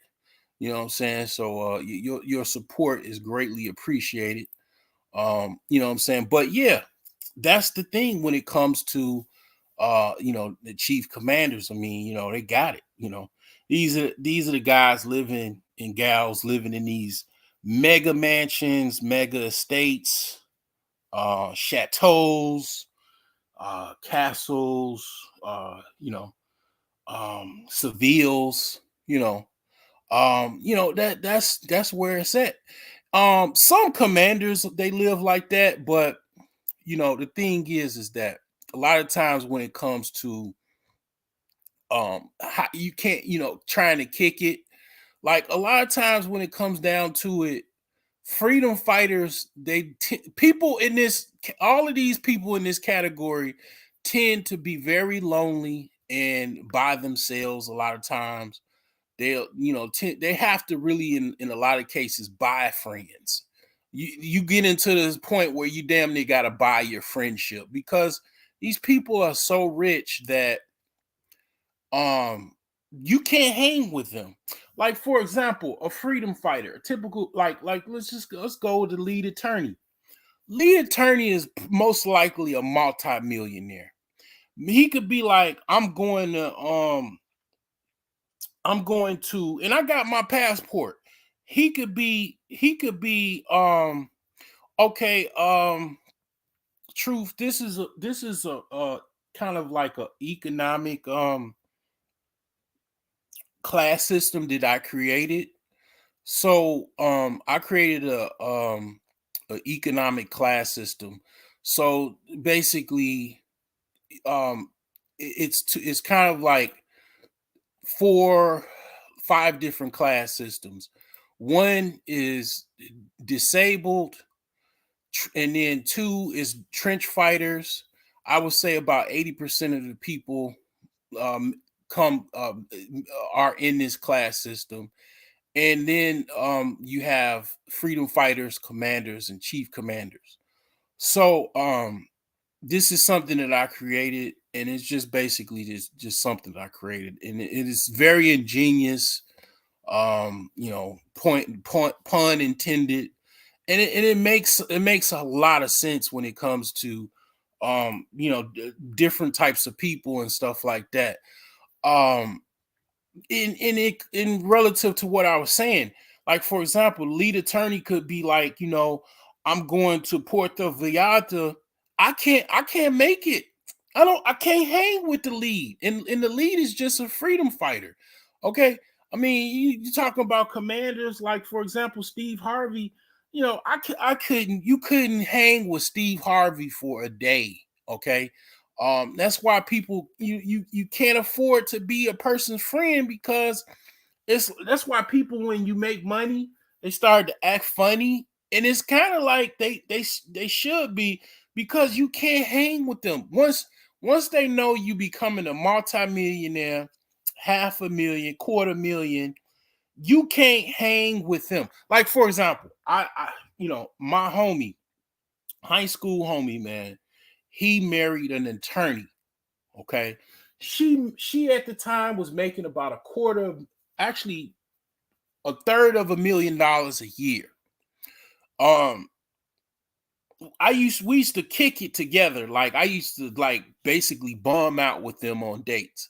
Speaker 1: You know what I'm saying? So your support is greatly appreciated. You know what I'm saying? But yeah, that's the thing when it comes to the chief commanders. I mean, they got it. These are the guys living and gals living in these mega mansions, mega estates, chateaus, castles, Sevilles, that's where it's at. Some commanders, they live like that, but the thing is that a lot of times when it comes to how you can't, trying to kick it, like a lot of times when it comes down to it, freedom fighters, people in this, all of these people in this category tend to be very lonely and by themselves a lot of times. They'll, they have to really, in a lot of cases, buy friends. You get into this point where you damn near got to buy your friendship, because these people are so rich that you can't hang with them. Like, for example, a freedom fighter, a typical, like let's go with the lead attorney. Lead attorney is most likely a multi-millionaire. He could be like, I'm going to, and I got my passport. He could be okay, truth, this is a kind of like a economic class system that I created. So I created a economic class system. So basically it's kind of like four, five different class systems. One is disabled, and then two is trench fighters. I would say about 80% of the people um, come are in this class system. And then you have freedom fighters, commanders, and chief commanders. So this is something that I created, and it's just basically just something that I created, and it is very ingenious. Point pun intended, and it makes a lot of sense when it comes to different types of people and stuff like that. Um, in relative to what I was saying, like for example, lead attorney could be like, I'm going to Puerto Vallarta. I can't make it. I can't hang with the lead. And the lead is just a freedom fighter. Okay. I mean, you're talking about commanders, like for example, Steve Harvey. You couldn't hang with Steve Harvey for a day. Okay. That's why people you can't afford to be a person's friend, because that's why people, when you make money, they start to act funny, and it's kind of like they should be, because you can't hang with them once they know you becoming a multimillionaire, half a million, quarter million. You can't hang with them. Like for example, my homie, high school homie, man, he married an attorney. Okay. She at the time was making about a quarter actually a third of $1 million a year. Um we used to kick it together. Like I used to like basically bum out with them on dates.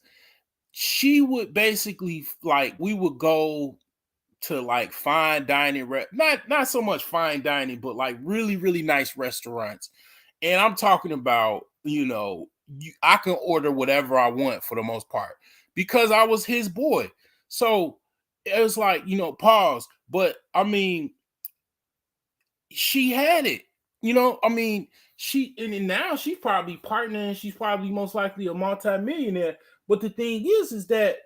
Speaker 1: She would basically like we would go to like fine dining, not so much fine dining, but like really really nice restaurants. And I'm talking about, I can order whatever I want for the most part, because I was his boy. So it was like, pause. But I mean, she had it. I mean, and then now she's probably partnering. She's probably most likely a multimillionaire. But the thing is that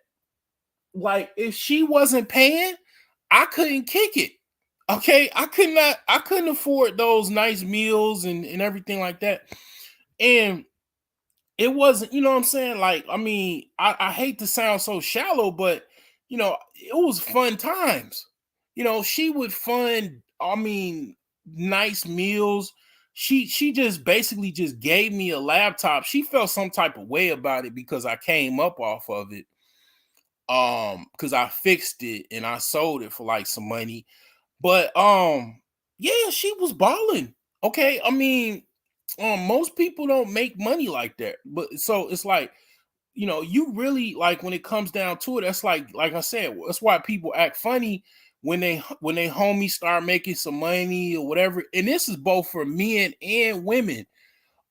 Speaker 1: like if she wasn't paying, I couldn't kick it. Okay, I couldn't afford those nice meals and everything like that. And it wasn't, you know what I'm saying? Like, I mean, I hate to sound so shallow, but it was fun times. She would fund, I mean, nice meals. She just basically just gave me a laptop. She felt some type of way about it because I came up off of it. Because I fixed it and I sold it for like some money. But yeah, she was balling. Okay. I mean, most people don't make money like that. But so it's like, you really like when it comes down to it, that's like I said, that's why people act funny when they homies start making some money or whatever. And this is both for men and women.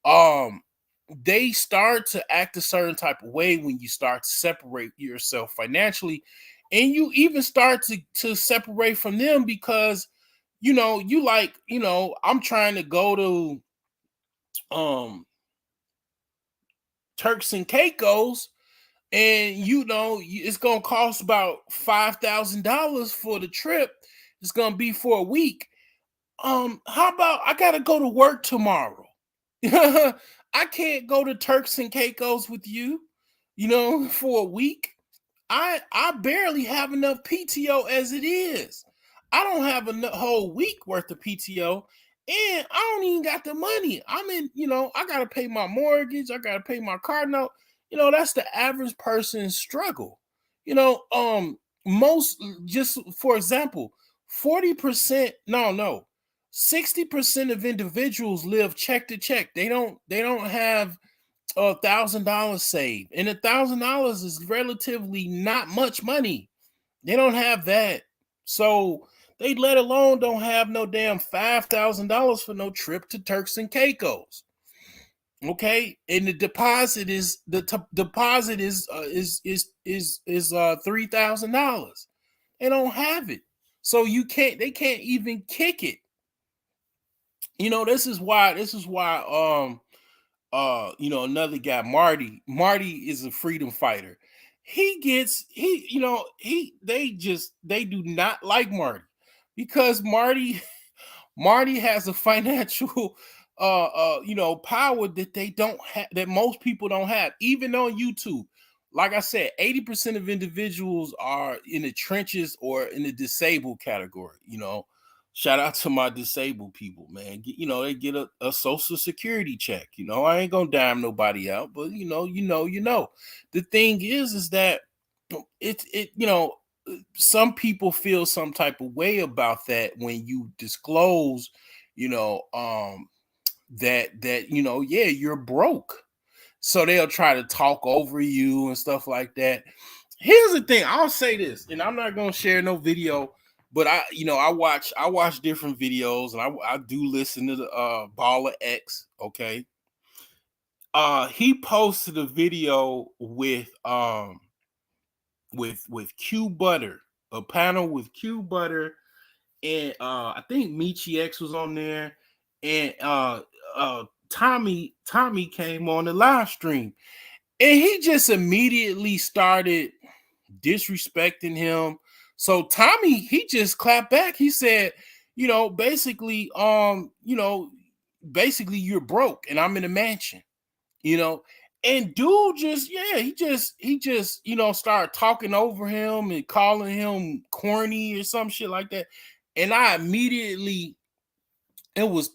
Speaker 1: Um, they start to act a certain type of way when you start to separate yourself financially, and you even start to separate from them, because you like, I'm trying to go to um Turks and Caicos, and it's gonna cost about $5,000 for the trip. It's gonna be for a week. How about I gotta go to work tomorrow? I can't go to Turks and Caicos with you, for a week. I barely have enough PTO as it is. I don't have a whole week worth of PTO, and I don't even got the money. I gotta pay my mortgage, I gotta pay my car note. That's the average person's struggle. Most, just for example, 40%, no, 60% of individuals live check to check. They don't have $1,000 saved, and $1,000 is relatively not much money. They don't have that, so they let alone don't have no damn $5,000 for no trip to Turks and Caicos. Okay, and the deposit is deposit is $3,000. They don't have it, so you can't. They can't even kick it. This is why another guy, Marty is a freedom fighter. They do not like Marty because Marty has a financial power that they don't have, that most people don't have, even on YouTube. Like I said, 80% of individuals are in the trenches or in the disabled category. Shout out to my disabled people, man. They get a social security check. I ain't gonna dime nobody out, but the thing is that some people feel some type of way about that when you disclose, you know, yeah, you're broke. So they'll try to talk over you and stuff like that. Here's the thing, I'll say this, and I'm not gonna share no video, but I watch different videos, and I do listen to the Baller X, okay. He posted a video with Q Butter, a panel with Q Butter, and I think Michi X was on there, and Tommy came on the live stream, and he just immediately started disrespecting him. So Tommy, he just clapped back. He said, basically you're broke and I'm in a mansion, you know. And dude just, yeah, he just started talking over him and calling him corny or some shit like that. And I immediately, it was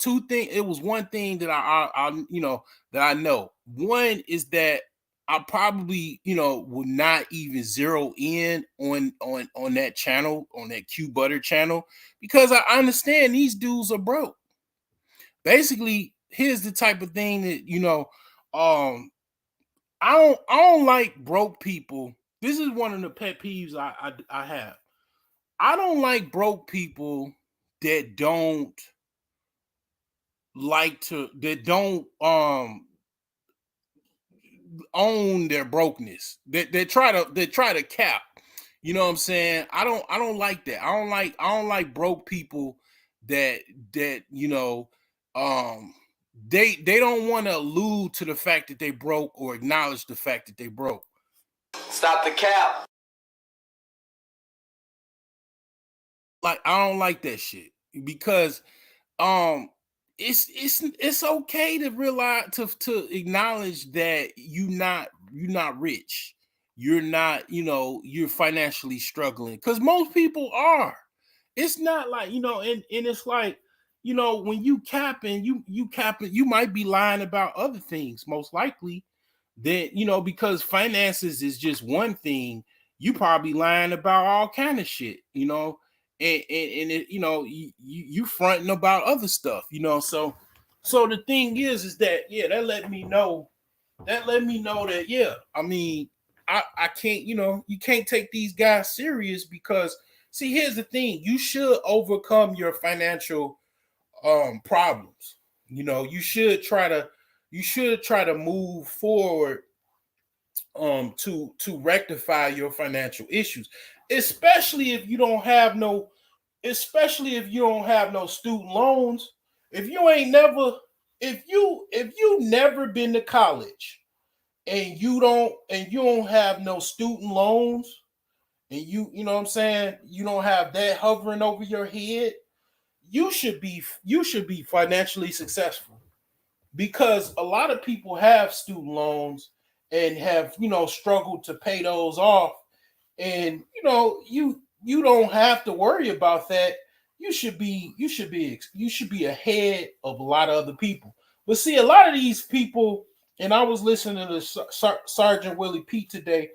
Speaker 1: one thing that that I know. One is that I probably, would not even zero in on that channel, on that Q Butter channel, because I understand these dudes are broke. Basically, here's the type of thing that, um I don't like broke people. This is one of the pet peeves I have. I don't like broke people that don't own their brokenness. They try to cap. You know what I'm saying? I don't like that. I don't like broke people that that you know um they don't want to allude to the fact that they broke or acknowledge the fact that they broke.
Speaker 2: Stop the cap.
Speaker 1: Like, I don't like that shit because um it's okay to realize, to acknowledge that you're not rich. You're not, you're financially struggling, because most people are. It's not like, and it's like, when you capping, you might be lying about other things, most likely. Then, because finances is just one thing, you probably lying about all kind of shit, and it, you fronting about other stuff, so the thing is that, yeah, that let me know that, yeah, I mean, I can't, you can't take these guys serious, because, see, here's the thing, you should overcome your financial problems. You should try to move forward, to rectify your financial issues, especially if you don't have no student loans. If you ain't never if you never been to college, and you don't have no student loans, and you know what I'm saying, you don't have that hovering over your head, you should be financially successful, because a lot of people have student loans and have, struggled to pay those off, and you don't have to worry about that. You should be ahead of a lot of other people. But see, a lot of these people, and I was listening to Sergeant Willie Pete today,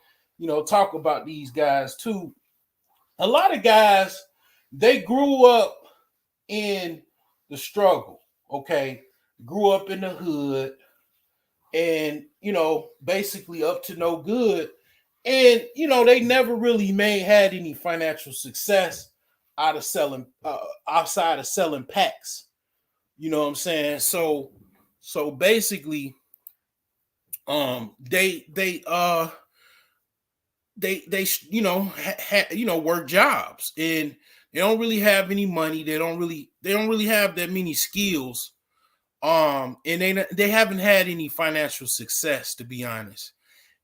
Speaker 1: talk about these guys too. A lot of guys, they grew up in the struggle, okay? Grew up in the hood, and basically up to no good. And they never really had any financial success out of selling outside of selling packs. You know what I'm saying? So basically, they work jobs, and they don't really have any money. They don't really have that many skills. And they haven't had any financial success, to be honest.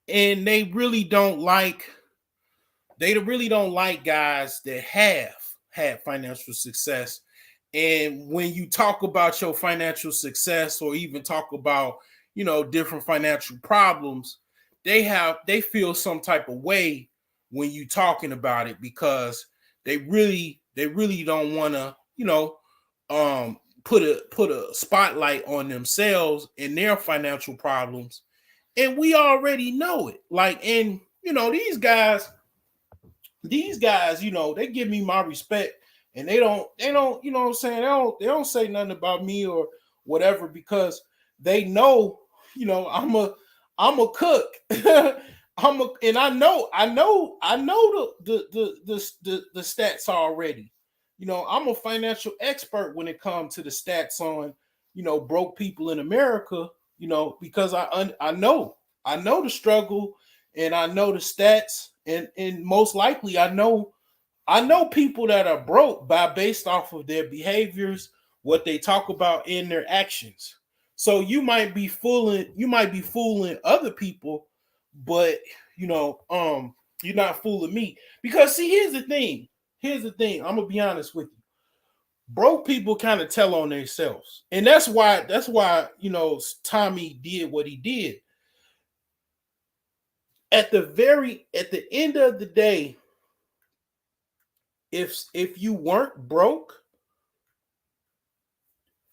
Speaker 1: And they really don't like guys that have had financial success. And when you talk about your financial success, or even talk about different financial problems, they feel some type of way when you talking about it, because they really don't want to put a spotlight on themselves and their financial problems. And we already know it. Like, and these guys, they give me my respect, and they don't, you know what I'm saying, they don't say nothing about me or whatever, because they know, I'm a cook. And I know the stats already. I'm a financial expert when it comes to the stats on, broke people in America, because I know the struggle, and I know the stats, and most likely I know people that are broke based off of their behaviors, what they talk about in their actions. So you might be fooling other people, but you're not fooling me. Because see, here's the thing. I'm gonna be honest with you. Broke people kind of tell on themselves. And that's why Tommy did what he did. At the end of the day, if you weren't broke,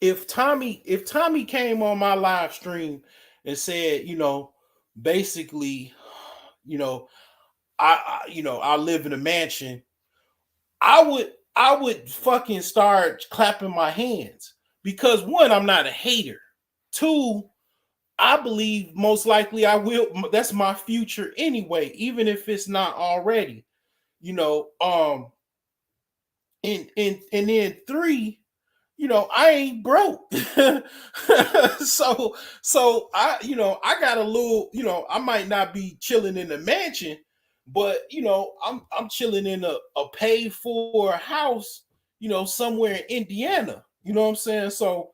Speaker 1: if Tommy came on my live stream and said, basically, you know, I live in a mansion, I would fucking start clapping my hands, because one, I'm not a hater. Two, I believe most likely I will. That's my future anyway, even if it's not already. You know, and then three, I ain't broke. so I got a little, I might not be chilling in the mansion, but I'm chilling in a paid for house, somewhere in Indiana. You know what I'm saying? So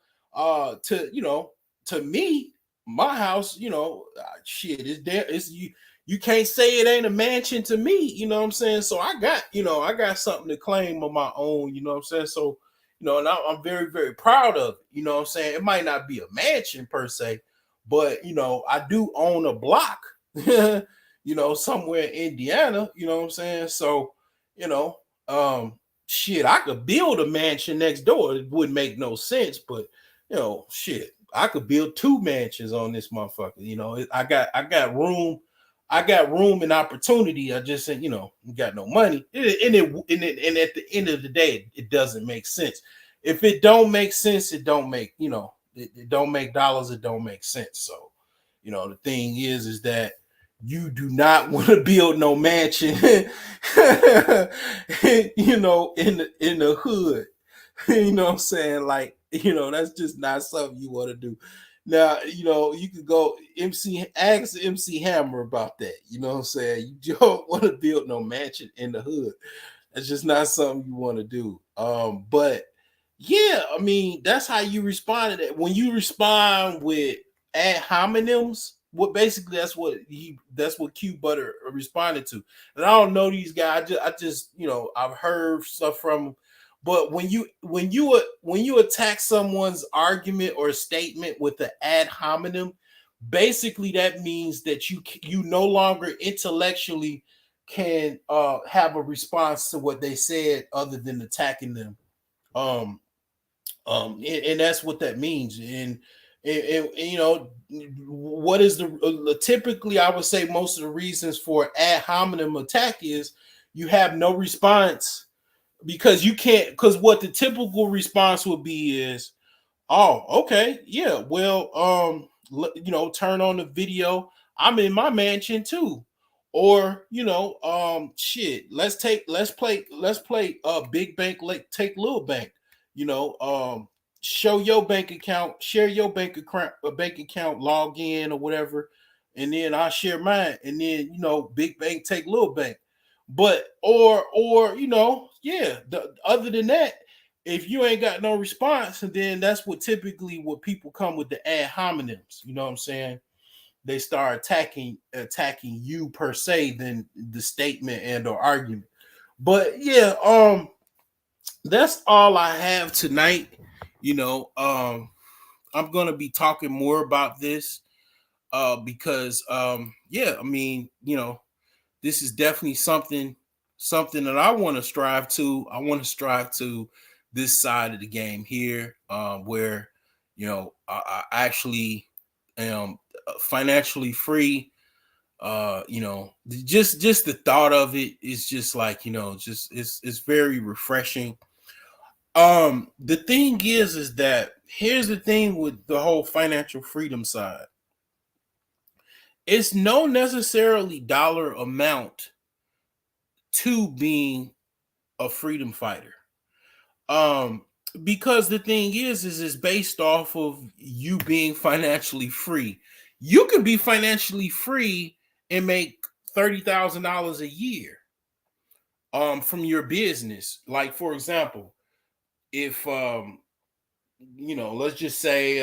Speaker 1: to me, my house, shit is there. It's you can't say it ain't a mansion to me. You know what I'm saying? So I got something to claim of my own. You know what I'm saying? So and I'm very, very proud of it. You know what I'm saying? It might not be a mansion per se, but I do own a block, somewhere in Indiana. You know what I'm saying? So, you know, um, shit, I could build a mansion next door. It wouldn't make no sense, but shit, I could build two mansions on this motherfucker. I got room. I got room and opportunity. I just said, got no money. And at the end of the day, it doesn't make sense. If it don't make sense, it don't make, it don't make dollars, it don't make sense. So, the thing is that you do not want to build no mansion, in the hood. You know what I'm saying? Like, that's just not something you want to do. Now, you could go ask MC Hammer about that. You know what I'm saying? You don't want to build no mansion in the hood. That's just not something you want to do. But yeah, I mean, that's how you respond to that. When you respond with ad hominems, basically that's what Q Butter responded to. And I don't know these guys. I just I've heard stuff from them. But when you attack someone's argument or statement with the ad hominem, basically that means that you no longer intellectually can have a response to what they said other than attacking them. Um, and that's what that means. And what is the typically, I would say most of the reasons for ad hominem attack is you have no response, because you can't, because what the typical response would be is, oh, okay, yeah, well, turn on the video. I'm in my mansion too. Or shit. Let's play big bank, like take little bank. You know, show your bank account, share your bank account, log in or whatever, and then I share mine, and then big bank take little bank. But or yeah. Other than that, if you ain't got no response, and then that's what people come with the ad hominems. You know what I'm saying? They start attacking you per se than the statement and or argument. But yeah, that's all I have tonight. You know, I'm gonna be talking more about this because yeah, I mean, this is definitely something that I want to strive to. I want to strive to this side of the game here, where I actually am financially free. Just the thought of it is just like just it's very refreshing. The thing is that here's the thing with the whole financial freedom side. It's no necessarily dollar amount to being a freedom fighter. Um, because the thing is it's based off of you being financially free. You can be financially free and make $30,000 a year from your business. Like for example, if let's just say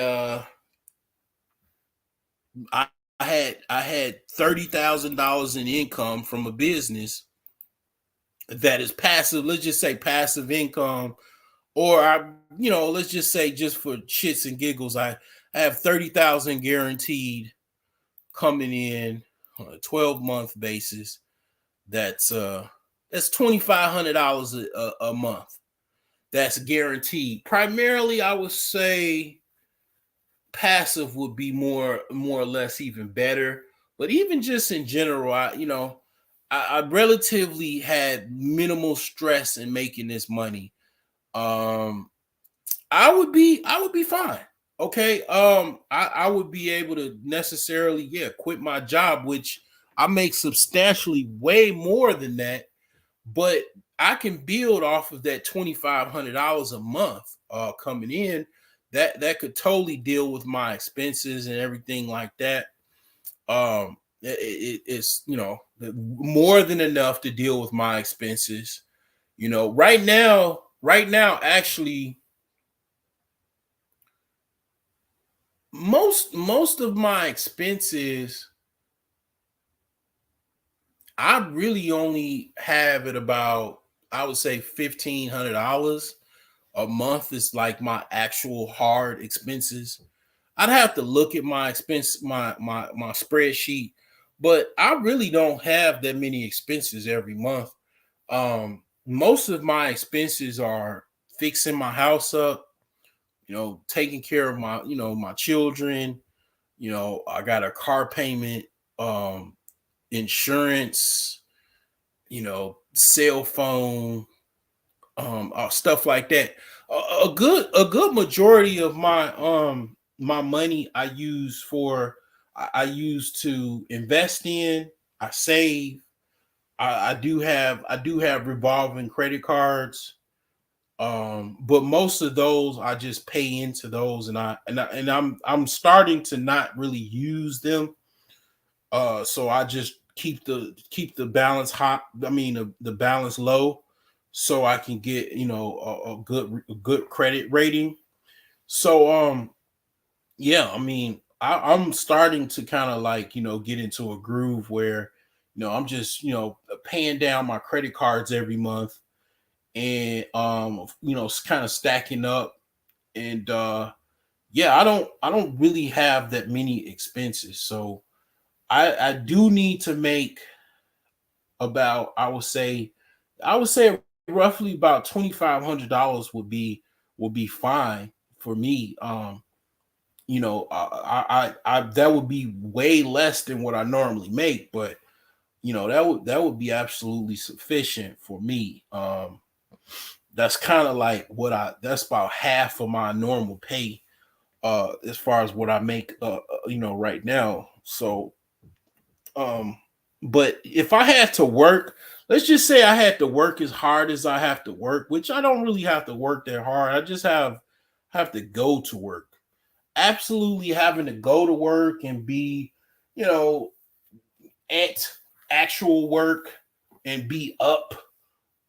Speaker 1: I I had $30,000 in income from a business that is passive. Let's just say passive income, or let's just say just for shits and giggles, I have 30,000 guaranteed coming in on a 12-month basis. That's $2,500 a month. That's guaranteed. Primarily, I would say passive would be more or less even better. But even just in general, I relatively had minimal stress in making this money. Um, I would be fine. Okay. I would be able to necessarily, yeah, quit my job, which I make substantially way more than that, but I can build off of that $2,500 a month coming in. That could totally deal with my expenses and everything like that. It's more than enough to deal with my expenses. Right now, actually, most of my expenses, I really only have it about, I would say, $1,500 a month is like my actual hard expenses. I'd have to look at my expense, my spreadsheet, but I really don't have that many expenses every month. Most of my expenses are fixing my house up, taking care of my children. I got a car payment, insurance, cell phone, stuff like that. A good majority of my money I use to invest in. I save. I do have revolving credit cards. But most of those I just pay into those, and I'm starting to not really use them. So I just keep the balance hot. I mean the balance low, so I can get a good credit rating. So yeah, I mean I'm starting to kind of like get into a groove where I'm just paying down my credit cards every month, and kind of stacking up, and yeah, I don't really have that many expenses. So I do need to make about, I would say roughly about $2,500 would be fine for me. I that would be way less than what I normally make, but that would be absolutely sufficient for me. That's kind of like that's about half of my normal pay. as far as what I make right now. So um but if I had to work, let's just say I had to work as hard as I have to work, which I don't really have to work that hard. I just have to go to work. Absolutely having to go to work and be, you know, at actual work and be up,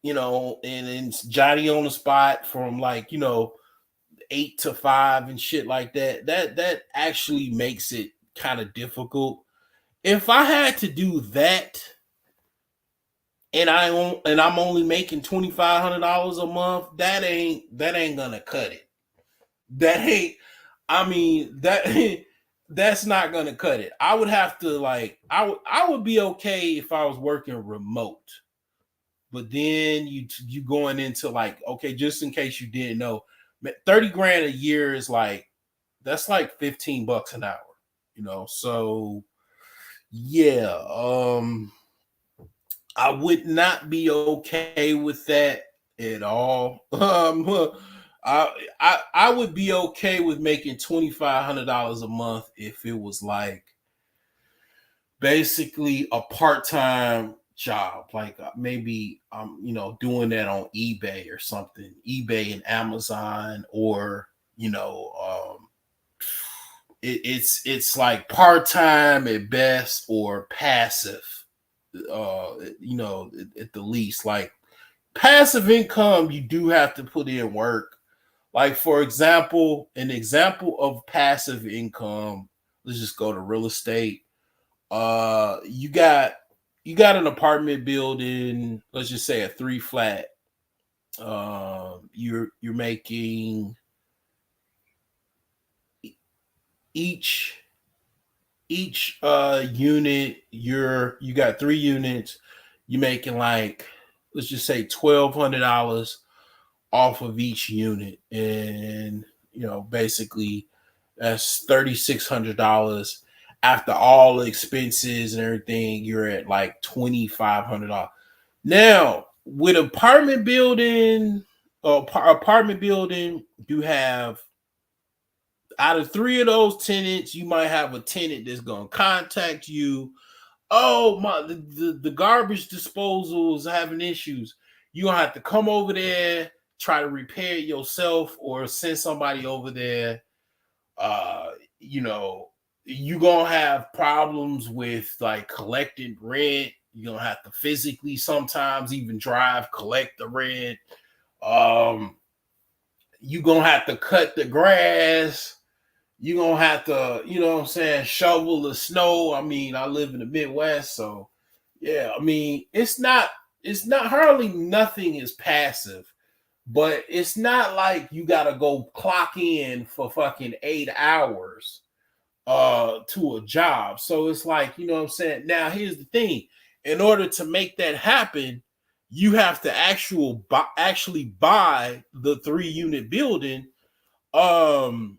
Speaker 1: and Johnny on the spot from like, 8 to 5 and shit like that. That actually makes it kind of difficult. If I had to do that and I'm only making $2,500 a month, that ain't gonna cut it. That ain't. I mean that that's not gonna cut it. I would have to like I would be okay if I was working remote, but then you going into like, okay, just in case you didn't know, 30 grand a year is like, that's like $15 an hour. So yeah, I would not be okay with that at all. I would be okay with making $2,500 a month if it was like basically a part-time job, like maybe doing that on eBay or something, eBay and Amazon, or it's like part-time at best or passive, at the least. Like passive income, you do have to put in work. Like for example, an example of passive income, let's just go to real estate. You got an apartment building, let's just say a 3 flat. You're making each unit, you got 3 units, you're making like, let's just say $1,200 off of each unit. And basically that's $3,600 after all the expenses and everything. You're at like $2,500. Now with apartment building, you have, out of 3 of those tenants, you might have a tenant that's gonna contact you. Oh my, the garbage disposal is having issues. You gonna have to come over there, try to repair it yourself, or send somebody over there. You know, you gonna have problems with like collecting rent. You're gonna have to physically sometimes even drive, collect the rent. Um, you gonna have to cut the grass. You gonna have to, what I'm saying, shovel the snow. I mean, I live in the Midwest, so yeah, I mean, it's not hardly nothing is passive, but it's not like you gotta go clock in for fucking 8 hours to a job. So it's like, what I'm saying. Now here's the thing. In order to make that happen, you have to actually buy the 3 unit building. Um,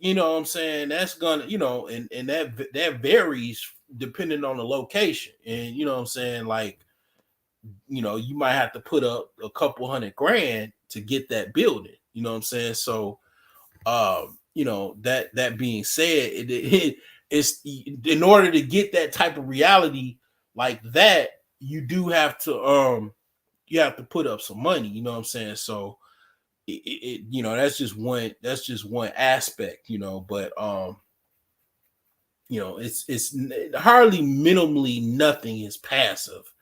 Speaker 1: what I'm saying? That's gonna, and that varies depending on the location. And what I'm saying, like, you might have to put up a couple $100,000 to get that building. You know what I'm saying? So that being said, it's in order to get that type of reality like that, you have to put up some money. You know what I'm saying? So that's just one aspect. But it's hardly, minimally nothing is passive.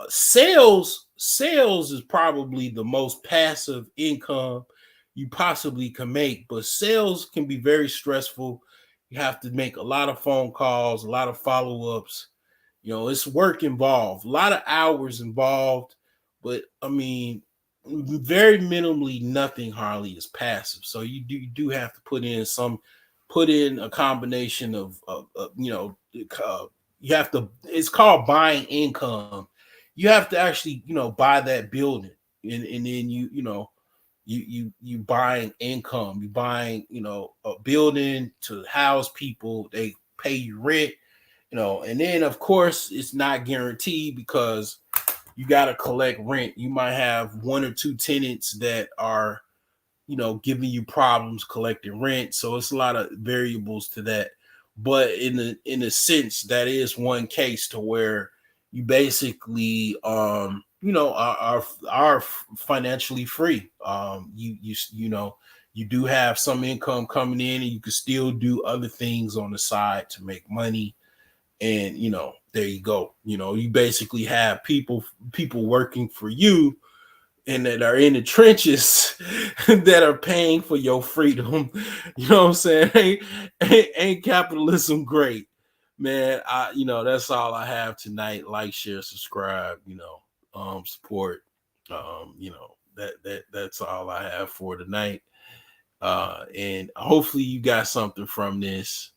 Speaker 1: Sales is probably the most passive income you possibly can make, but sales can be very stressful. You have to make a lot of phone calls, a lot of follow-ups. It's work involved, a lot of hours involved, but I mean, very minimally nothing hardly is passive. So you do have to put in a combination of you have to, it's called buying income. You have to actually, buy that building, and then you buying income. You buying, a building to house people. They pay you rent, and then of course it's not guaranteed because you got to collect rent. You might have 1 or 2 tenants that are giving you problems collecting rent. So it's a lot of variables to that. But in a sense, that is one case to where you basically are financially free. You do have some income coming in, and you can still do other things on the side to make money. And there you go. You basically have people working for you and that are in the trenches that are paying for your freedom. You know what I'm saying? Ain't capitalism great, man? That's all I have tonight. Like, share, subscribe. Support. That's all I have for tonight. And hopefully you got something from this.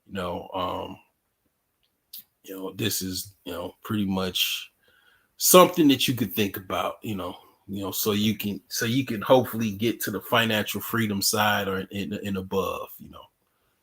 Speaker 1: You know, um, this is pretty much something that you could think about, so you can hopefully get to the financial freedom side or in above.